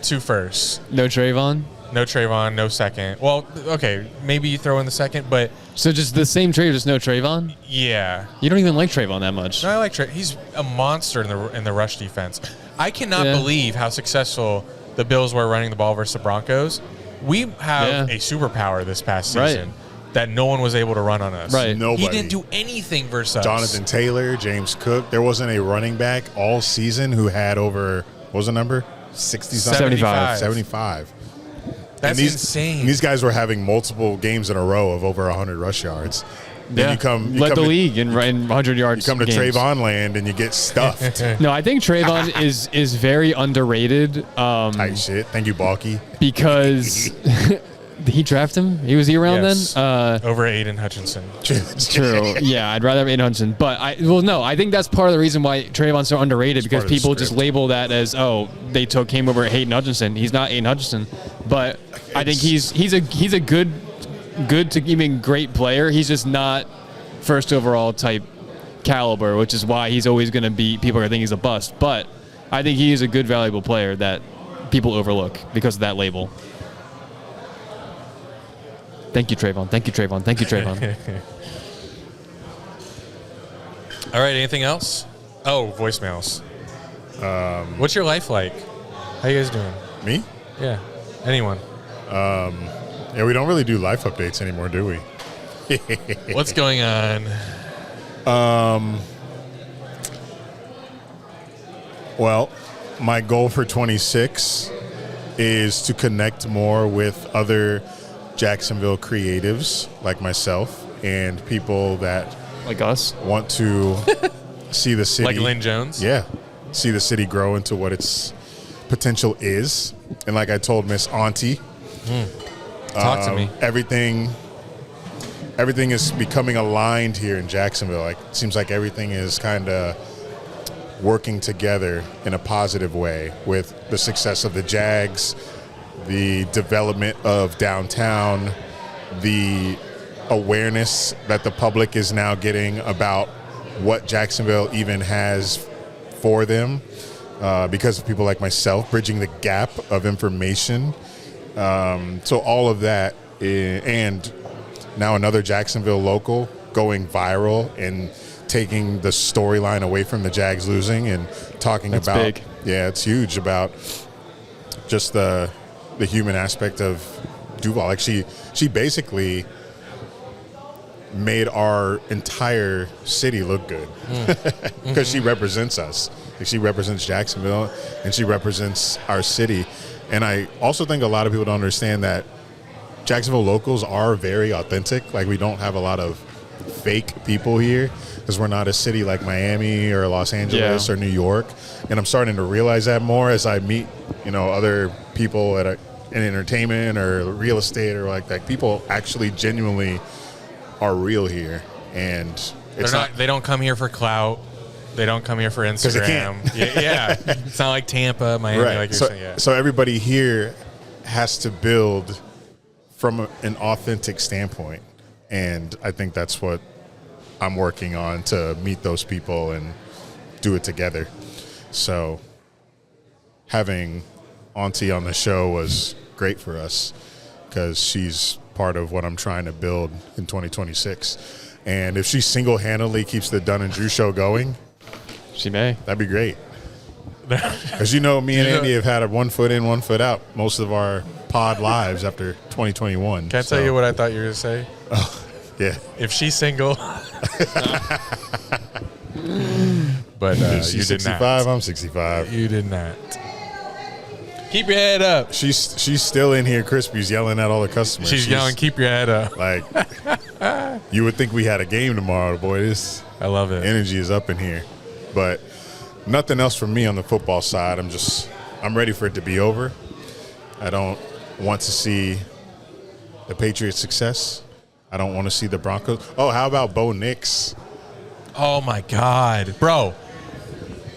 2 firsts. No Trayvon? No Trayvon, no second. Well, okay, maybe you throw in the second, but So just the same trade, just no Trayvon? yeah. You don't even like Trayvon that much. No, I like Trey. He's a monster in the rush defense. I cannot Yeah. believe how successful the Bills were running the ball versus the Broncos. We have a superpower this past season that no one was able to run on us. Right. Nobody. He didn't do anything versus us. Jonathan Taylor, James Cook. There wasn't a running back all season who had over, what was the number? 60 something? 75. 75. That's and insane. And these guys were having multiple games in a row of over 100 rush yards. Then you led the come to, league in 100 yards. You come to games. Trayvon land and you get stuffed. No, I think Trayvon is very underrated. Tight shit. Thank you, Balky. Because did he draft him? Was he around Yes. then? Over Aiden Hutchinson. True. Yeah, I'd rather have Aiden Hutchinson. But I think that's part of the reason why Trayvon's so underrated, because part of the people just script. label that as, came over Aiden Hutchinson. He's not Aiden Hutchinson. But I think he's a good to even great player. He's just not first overall type caliber, which is why he's always going to be, people are going to think he's a bust. But I think he is a good, valuable player that people overlook because of that label. Thank you, Trayvon. Thank you, Trayvon. Thank you, Trayvon. All right, anything else? Oh, voicemails. What's your life like? How you guys doing? Me? Yeah. Anyone? Yeah, we don't really do life updates anymore, do we? What's going on? Well, my goal for 26 is to connect more with other Jacksonville creatives like myself and people that Like us. want to see the city. Like Lynn Jones? Yeah. See the city grow into what its potential is. And like I told Miss Auntie, Talk to me. everything is becoming aligned here in Jacksonville. Like, it seems like everything is kind of working together in a positive way with the success of the Jags, the development of downtown, the awareness that the public is now getting about what Jacksonville even has for them, because of people like myself bridging the gap of information. So all of that, and now another Jacksonville local going viral and taking the storyline away from the Jags losing and talking That's about big. Yeah, it's huge about just the human aspect of Duval. Like she basically made our entire city look good because she represents us. Like, she represents Jacksonville and she represents our city. And I also think a lot of people don't understand that Jacksonville locals are very authentic. Like, we don't have a lot of fake people here because we're not a city like Miami or Los Angeles or New York. And I'm starting to realize that more as I meet, other people in entertainment or real estate or like that. People actually genuinely are real here, and it's They don't come here for clout. They don't come here for they Instagram. can't. Yeah. It's not like Tampa, Miami, right. like you're so, saying. Yeah. so everybody here has to build from an authentic standpoint, and I think that's what I'm working on, to meet those people and do it together. So having Auntie on the show was great for us because she's part of what I'm trying to build in 2026. And if she single-handedly keeps the Dunn and Drew show going, She may. that'd be great. Because me and Andy have had a 1 foot in, 1 foot out most of our pod lives after 2021. Can I tell you what I thought you were going to say? Yeah. If she's single. But She's you did 65, not. I'm 65. You did not. Keep your head up. She's still in here. Crispy's yelling at all the customers. She's yelling, keep your head up. Like, you would think we had a game tomorrow, boy. This I love it. energy is up in here. But nothing else from me on the football side. I'm ready for it to be over. I don't want to see the Patriots' success. I don't want to see the Broncos. Oh, how about Bo Nix? Oh, my God. Bro,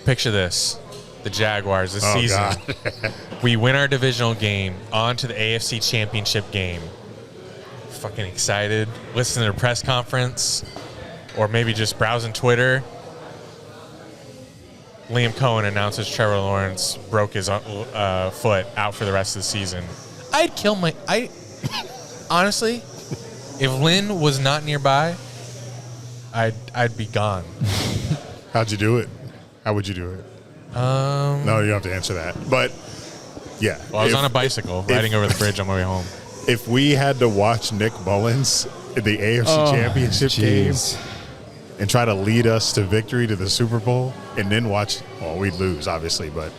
picture this. The Jaguars this season. God. We win our divisional game, on to the AFC Championship game. Fucking excited. Listen to the press conference, or maybe just browsing Twitter. Liam Cohen announces Trevor Lawrence broke his foot, out for the rest of the season. I'd kill honestly, if Lynn was not nearby, I'd be gone. How'd you do it? How would you do it? No, you don't have to answer that. But yeah, Well, I was on a bicycle riding over the bridge on my way home. if we had to watch Nick Mullins in the AFC Championship game and try to lead us to victory to the Super Bowl, and then watch, well, we'd lose obviously, but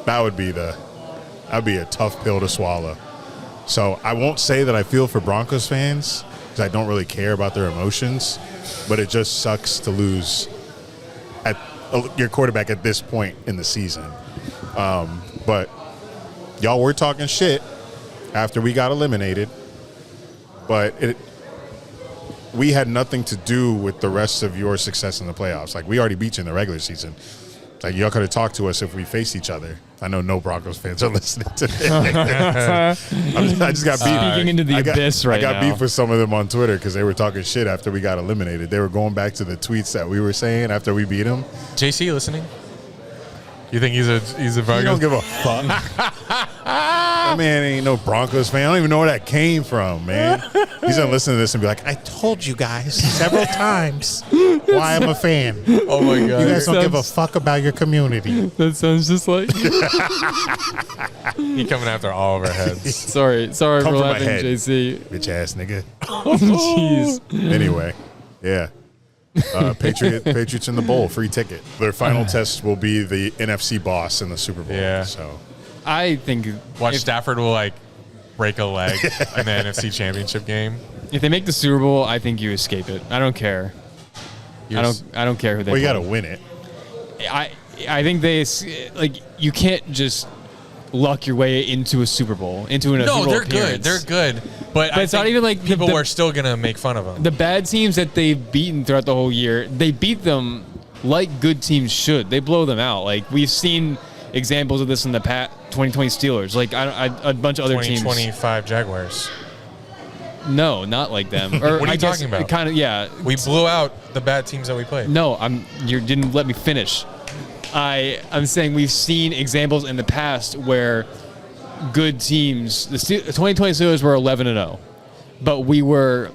that'd be a tough pill to swallow. So I won't say that I feel for Broncos fans because I don't really care about their emotions, but it just sucks to lose at your quarterback at this point in the season. But y'all were talking shit after we got eliminated, but we had nothing to do with the rest of your success in the playoffs. Like, we already beat you in the regular season. Like, y'all could have talked to us if we faced each other. I know no Broncos fans are listening to this. I just got beat. Speaking into the abyss right now. I got beef with some of them on Twitter because they were talking shit after we got eliminated. They were going back to the tweets that we were saying after we beat them. JC, listening? You think he's a You Broncos? don't give a fuck. That man ain't no Broncos fan. I don't even know where that came from, man. He's gonna listen to this and be like, I told you guys several times why I'm a fan. Oh my god! You guys don't give a fuck about your community. That sounds just like. He coming after all of our heads. Sorry Come for from my laughing, head. JC. Bitch ass nigga. Jeez. Anyway, yeah. Patriots in the bowl, free ticket. Their final test will be the NFC boss in the Super Bowl. Yeah. So I think Watch Stafford will like break a leg in the NFC Championship game. if they make the Super Bowl, I think you escape it. I don't care. I don't care who they. well, you play. got to win it. I think they like you can't just luck your way into a Super Bowl into an No, Super Bowl they're appearance. good. They're good. But I it's not think even like people the- were still gonna make fun of them. The bad teams that they've beaten throughout the whole year, they beat them like good teams should. They blow them out. Like we've seen examples of this in the past. 2020 Steelers, like a bunch of other teams. 2025 Jaguars. No, not like them. Or What are you I guess talking about? Kind of, yeah. We blew out the bad teams that we played. No, you didn't let me finish. I'm saying we've seen examples in the past where good teams, the 2020 Steelers were 11-0, but we were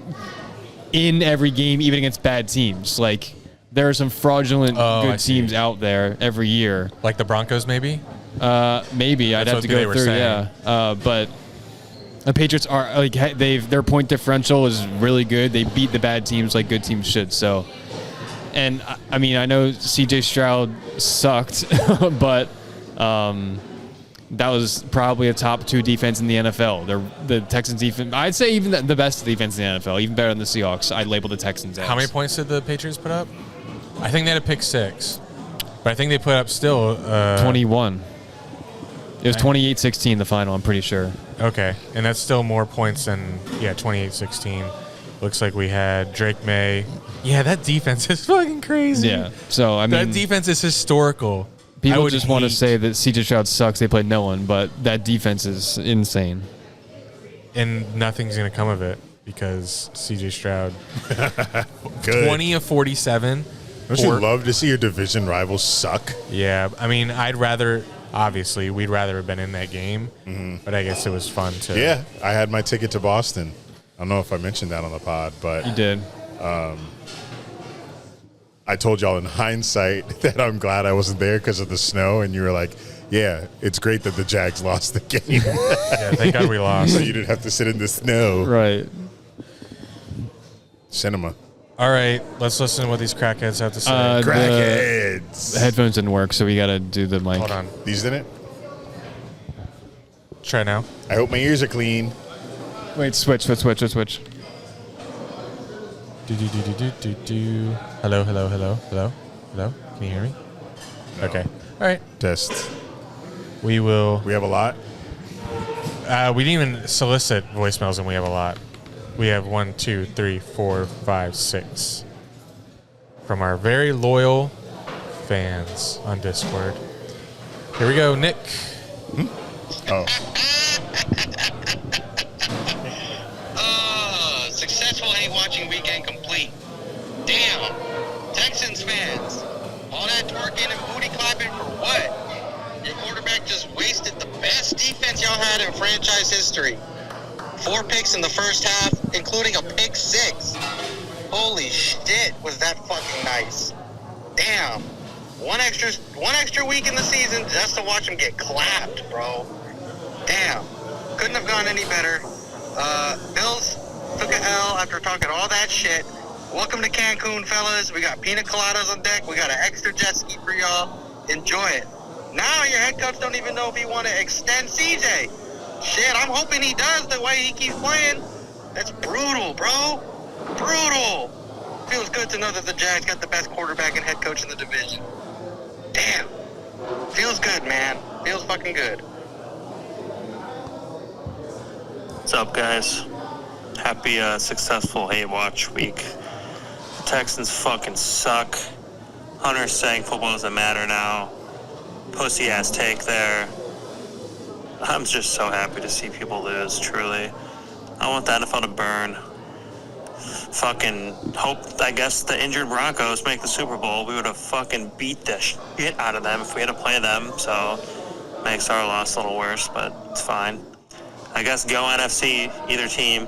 in every game, even against bad teams. Like there are some fraudulent I good see. teams out there every year. Like the Broncos, maybe. Maybe I'd That's have what to they go were through. saying. Yeah, but the Patriots are like their point differential is really good. They beat the bad teams like good teams should. So, and I mean I know CJ Stroud sucked, but that was probably a top 2 defense in the NFL. The Texans defense, I'd say even the best defense in the NFL, even better than the Seahawks. I'd label the Texans as. How many points did the Patriots put up? I think they had a pick 6, but I think they put up still 21. It was 28-16 the final, I'm pretty sure. Okay, and that's still more points than 28-16. Looks like we had Drake May. Yeah, that defense is fucking crazy. Yeah. So I mean that defense is historical. I people would just want to hate- say that CJ Stroud sucks. They played no one, but that defense is insane. and nothing's gonna come of it because CJ Stroud Good. 20 of 47. Don't you love to see your division rivals suck? Yeah, I mean, obviously, we'd rather have been in that game, but I guess it was fun to. Yeah, I had my ticket to Boston. I don't know if I mentioned that on the pod, but You did. I told y'all in hindsight that I'm glad I wasn't there because of the snow, and you were like, yeah, it's great that the Jags lost the game. Yeah, thank God we So lost. you didn't have to sit in the snow. Right. Cinema. All right, let's listen to what these crackheads have to say. The Crackheads. headphones didn't work, so we got to do the mic. Hold on. These didn't? Try now. I hope my ears are clean. Wait, switch. Do. Hello. Can you hear me? No. Okay. All right. Test. We will. We have a lot. We didn't even solicit voicemails, and we have a lot. We have 1, 2, 3, 4, 5, 6 from our very loyal fans on Discord. Here we go, Nick. Oh. Successful hate watching weekend complete. Damn. Texans fans. All that twerking and booty clapping for what? Your quarterback just wasted the best defense y'all had in franchise history. 4 picks in the first half, including a pick 6. Holy shit, was that fucking nice. Damn. One extra week in the season just to watch him get clapped, bro. Damn. Couldn't have gone any better. Bills took a L after talking all that shit. Welcome to Cancun, fellas. We got pina coladas on deck. We got an extra jet ski for y'all. Enjoy it. Now your head coach don't even know if he want to extend CJ. Shit, I'm hoping he does the way he keeps playing. That's brutal, bro. Brutal. Feels good to know that the Jags got the best quarterback and head coach in the division. Damn. Feels good, man. Feels fucking good. What's up, guys? Happy successful hate watch week. The Texans fucking suck. Hunter's saying football doesn't matter now. Pussy ass take there. I'm just so happy to see people lose, truly. I want the NFL to burn. Fucking hope, I guess, the injured Broncos make the Super Bowl. We would have fucking beat the shit out of them if we had to play them, so makes our loss a little worse, but it's fine. I guess go NFC, either team.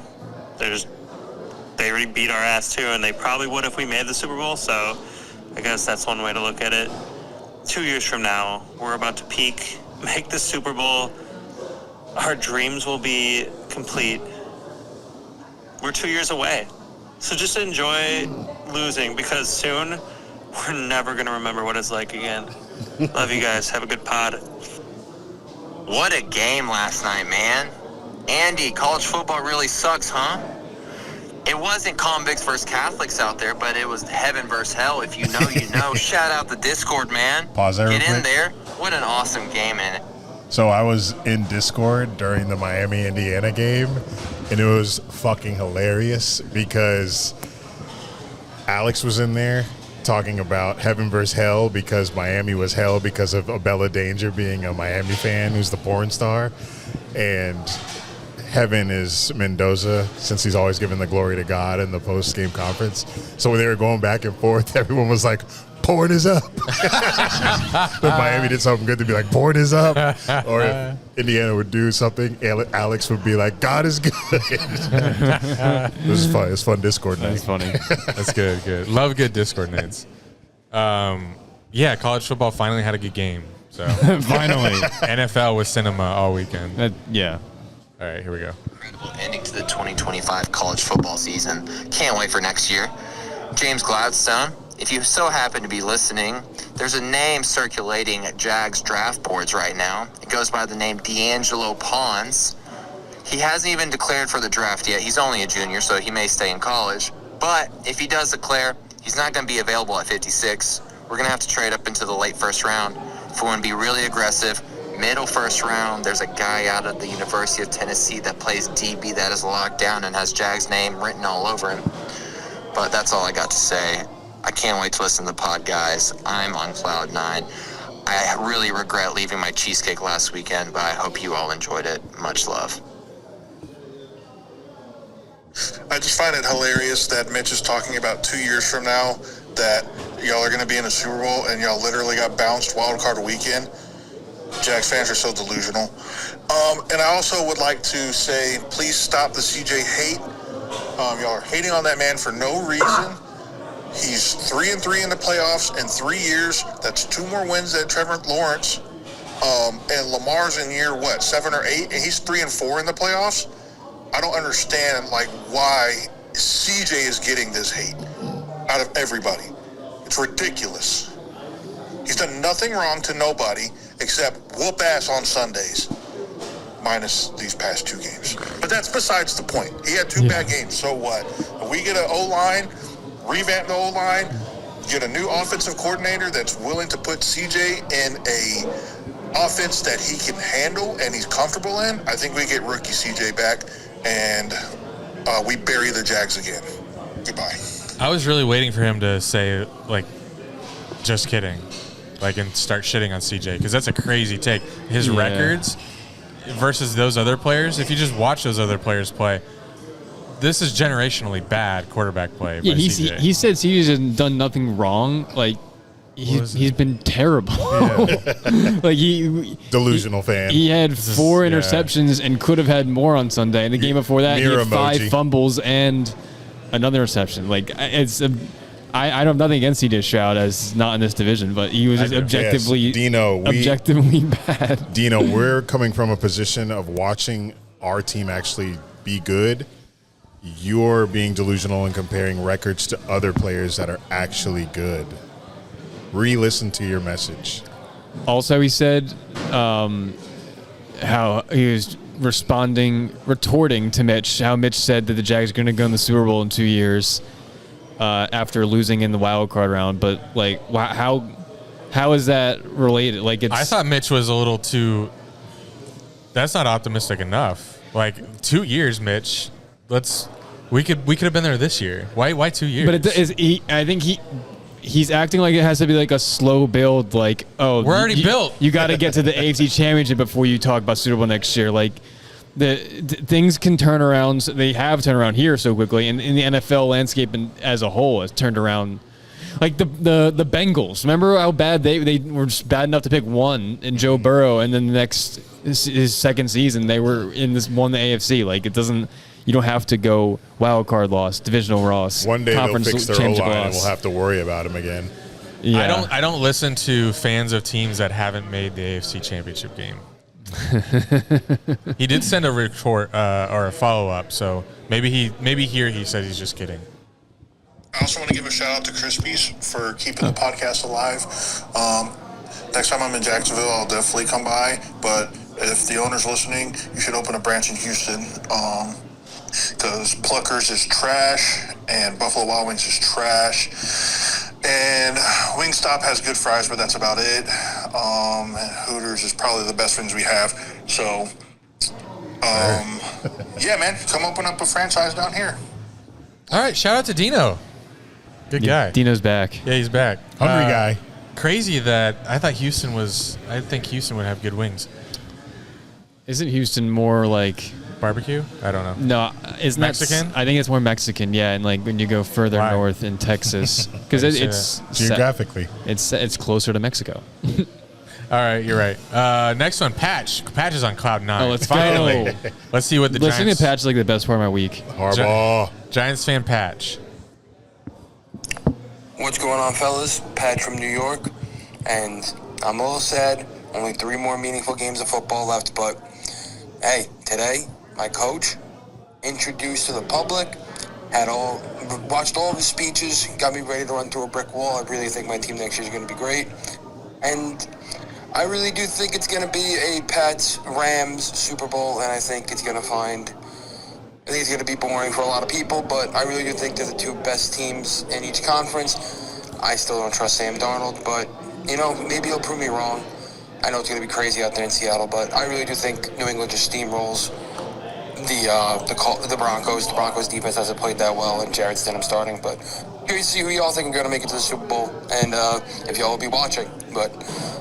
They already beat our ass too, and they probably would if we made the Super Bowl, so I guess that's one way to look at it. 2 years from now, we're about to peak, make the Super Bowl. Our dreams will be complete. We're 2 years away. So just enjoy losing, because soon we're never going to remember what it's like again. Love you guys. Have a good pod. What a game last night, man. Andy, college football really sucks, huh? It wasn't convicts versus Catholics out there, but it was heaven versus hell. If you know, you know. Shout out the Discord, man. Pause there real Get in quick. there. What an awesome game, man. So I was in Discord during the Miami-Indiana game, and it was fucking hilarious because Alex was in there talking about heaven versus hell because Miami was hell because of Abella Danger being a Miami fan who's the porn star, and heaven is Mendoza, since he's always given the glory to God in the post-game conference. So when they were going back and forth, everyone was like, porn is up. If Miami did something good, to be like, porn is up. Or if Indiana would do something, Alex would be like, God is good. It was fun. It was fun Discord night. That's funny. That's good, good. Love good Discord nights. Yeah, college football finally had a good game. So Finally. NFL was cinema all weekend. Yeah. All right, here we go. Incredible ending to the 2025 college football season. Can't wait for next year. James Gladstone, if you so happen to be listening, there's a name circulating at Jags draft boards right now. It goes by the name D'Angelo Pons. He hasn't even declared for the draft yet. He's only a junior, so he may stay in college. But if he does declare, he's not going to be available at 56. We're going to have to trade up into the late first round. If we want to be really aggressive, middle first round, there's a guy out of the University of Tennessee that plays DB that is locked down and has Jag's name written all over him. But that's all I got to say. I can't wait to listen to the pod, guys. I'm on cloud 9. I really regret leaving my cheesecake last weekend, but I hope you all enjoyed it. Much love. I just find it hilarious that Mitch is talking about 2 years from now that y'all are going to be in a Super Bowl and y'all literally got bounced wild card weekend. Jags fans are so delusional. And I also would like to say, please stop the CJ hate. Y'all are hating on that man for no reason. He's 3-3 in the playoffs in 3 years. That's 2 more wins than Trevor Lawrence. And Lamar's in year, 7 or 8? And he's 3-4 in the playoffs. I don't understand, why CJ is getting this hate out of everybody. It's ridiculous. He's done nothing wrong to nobody except whoop ass on Sundays, minus these past 2 games. But that's besides the point. He had 2 bad games, so what? If we get an O-line, revamp the O-line, get a new offensive coordinator that's willing to put CJ in a offense that he can handle and he's comfortable in, I think we get rookie CJ back and we bury the Jags again. Goodbye. I was really waiting for him to say, just kidding, and start shitting on CJ, because that's a crazy take. His records versus those other players, if you just watch those other players play, this is generationally bad quarterback play by CJ. He said CJ has done nothing wrong. He's been terrible. Like Delusional fan. He had 4 interceptions and could have had more on Sunday. And the game before that, he had 5 fumbles and another interception. Like I don't have nothing against C.J. Stroud as not in this division, but he was just objectively bad. Dino, we're coming from a position of watching our team actually be good. You're being delusional and comparing records to other players that are actually good. Re-listen to your message. Also, he said how he was retorting to Mitch, how Mitch said that the Jags are going to go in the Super Bowl in 2 years after losing in the wild card round. But like, how is that related? Like, I thought Mitch was a little too. That's not optimistic enough. Like 2 years, Mitch. We could have been there this year. Why 2 years? But I think he's acting like it has to be like a slow build. Like, oh, we're already built. You got to get to the AFC Championship before you talk about Super Bowl next year. Like, things can turn around. They have turned around here so quickly, and in the NFL landscape and as a whole has turned around. Like the Bengals. Remember how bad they were just bad enough to pick one in Joe Burrow, and then his second season they were won the AFC. Like, it doesn't. You don't have to go wild card loss, divisional loss. One day they'll fix their O-line and we'll have to worry about him again. Yeah. I don't listen to fans of teams that haven't made the AFC Championship game. He did send a report or a follow-up, so maybe here he said he's just kidding. I also want to give a shout out to Crispies for keeping the podcast alive. Next time I'm in Jacksonville, I'll definitely come by, but if the owner's listening, you should open a branch in Houston. Because Pluckers is trash and Buffalo Wild Wings is trash, and Wingstop has good fries, but that's about it. And Hooters is probably the best wings we have. So, yeah, man, come open up a franchise down here. All right, shout out to Dino. Good guy. Dino's back. Yeah, he's back. Hungry guy. Crazy that I thought Houston would have good wings. Isn't Houston more like barbecue? I don't know. No, it's Mexican. I think it's more Mexican. Yeah, and like when you go further north in Texas, because it's geographically, it's closer to Mexico. All right, you're right. Next one, Patch. Patch is on cloud 9. Oh, let's Finally. go. Let's see what the Listening Giants. to Patch is like the best part of my week. Harbaugh. Giants fan Patch. What's going on, fellas? Pat from New York, and I'm a little sad. Only 3 more meaningful games of football left, but hey, today my coach introduced to the public, watched all of his speeches, got me ready to run through a brick wall. I really think my team next year is going to be great, and I really do think it's going to be a Pats-Rams Super Bowl, and I think it's going to be boring for a lot of people, but I really do think they're the 2 best teams in each conference. I still don't trust Sam Darnold, but, maybe he'll prove me wrong. I know it's going to be crazy out there in Seattle, but I really do think New England just steamrolls the Broncos. The Broncos defense hasn't played that well, and Jarrett Stidham starting, but here you see who y'all think are going to make it to the Super Bowl, and if y'all will be watching. But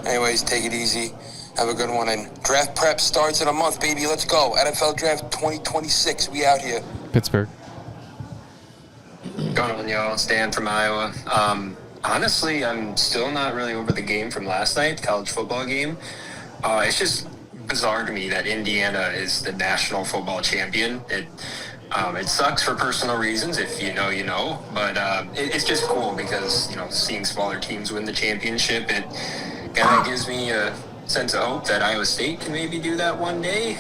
anyways, take it easy. Have a good one. And draft prep starts in a month, baby. Let's go. NFL Draft 2026. We out here. Pittsburgh. Going on, y'all. Stan from Iowa. Honestly, I'm still not really over the game from last night, college football game. It's just bizarre to me that Indiana is the national football champion. It sucks for personal reasons. If you know, you know. But it's just cool because, seeing smaller teams win the championship, it kind of gives me a sense of hope that Iowa State can maybe do that one day.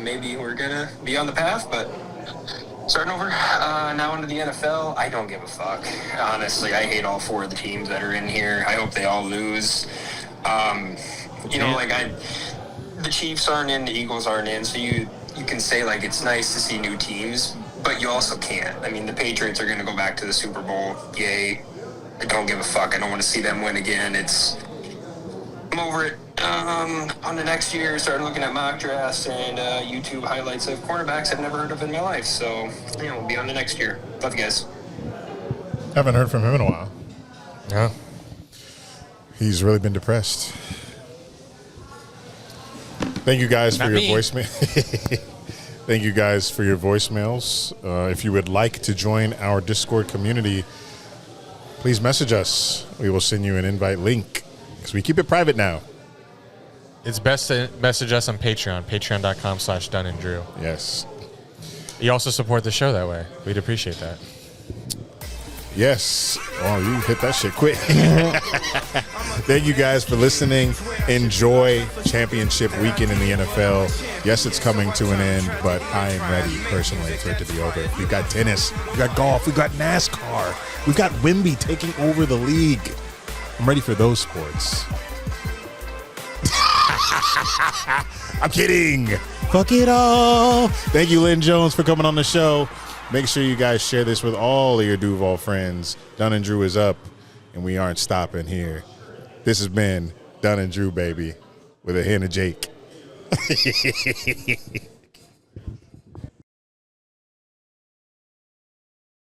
Maybe we're going to be on the path, but starting over, now into the NFL, I don't give a fuck. Honestly, I hate all 4 of the teams that are in here. I hope they all lose. The Chiefs aren't in, the Eagles aren't in, so you can say, it's nice to see new teams, but you also can't. I mean, the Patriots are going to go back to the Super Bowl. Yay. I don't give a fuck. I don't want to see them win again. I'm over it. On the next year, started looking at mock drafts and YouTube highlights of cornerbacks I've never heard of in my life. So, we'll be on the next year. Love you guys. Haven't heard from him in a while. Yeah. He's really been depressed. Thank you guys for your voicemail. Thank you guys for your voicemails. If you would like to join our Discord community, please message us. We will send you an invite link because we keep it private now. It's best to message us on Patreon, patreon.com/DunnandDrew. Yes. You also support the show that way. We'd appreciate that. Yes. Oh, you hit that shit quick. Thank you guys for listening. Enjoy championship weekend in the NFL. Yes, it's coming to an end, but I am ready personally for it to be over. We've got tennis, we've got golf, we've got NASCAR, we've got Wimby taking over the league. I'm ready for those sports. I'm kidding. Fuck it all. Thank you, Lynn Jones, for coming on the show. Make sure you guys share this with all of your Duval friends. Dunn and Drew is up, and we aren't stopping here. This has been Dunn and Drew, baby, with a hint of Jake.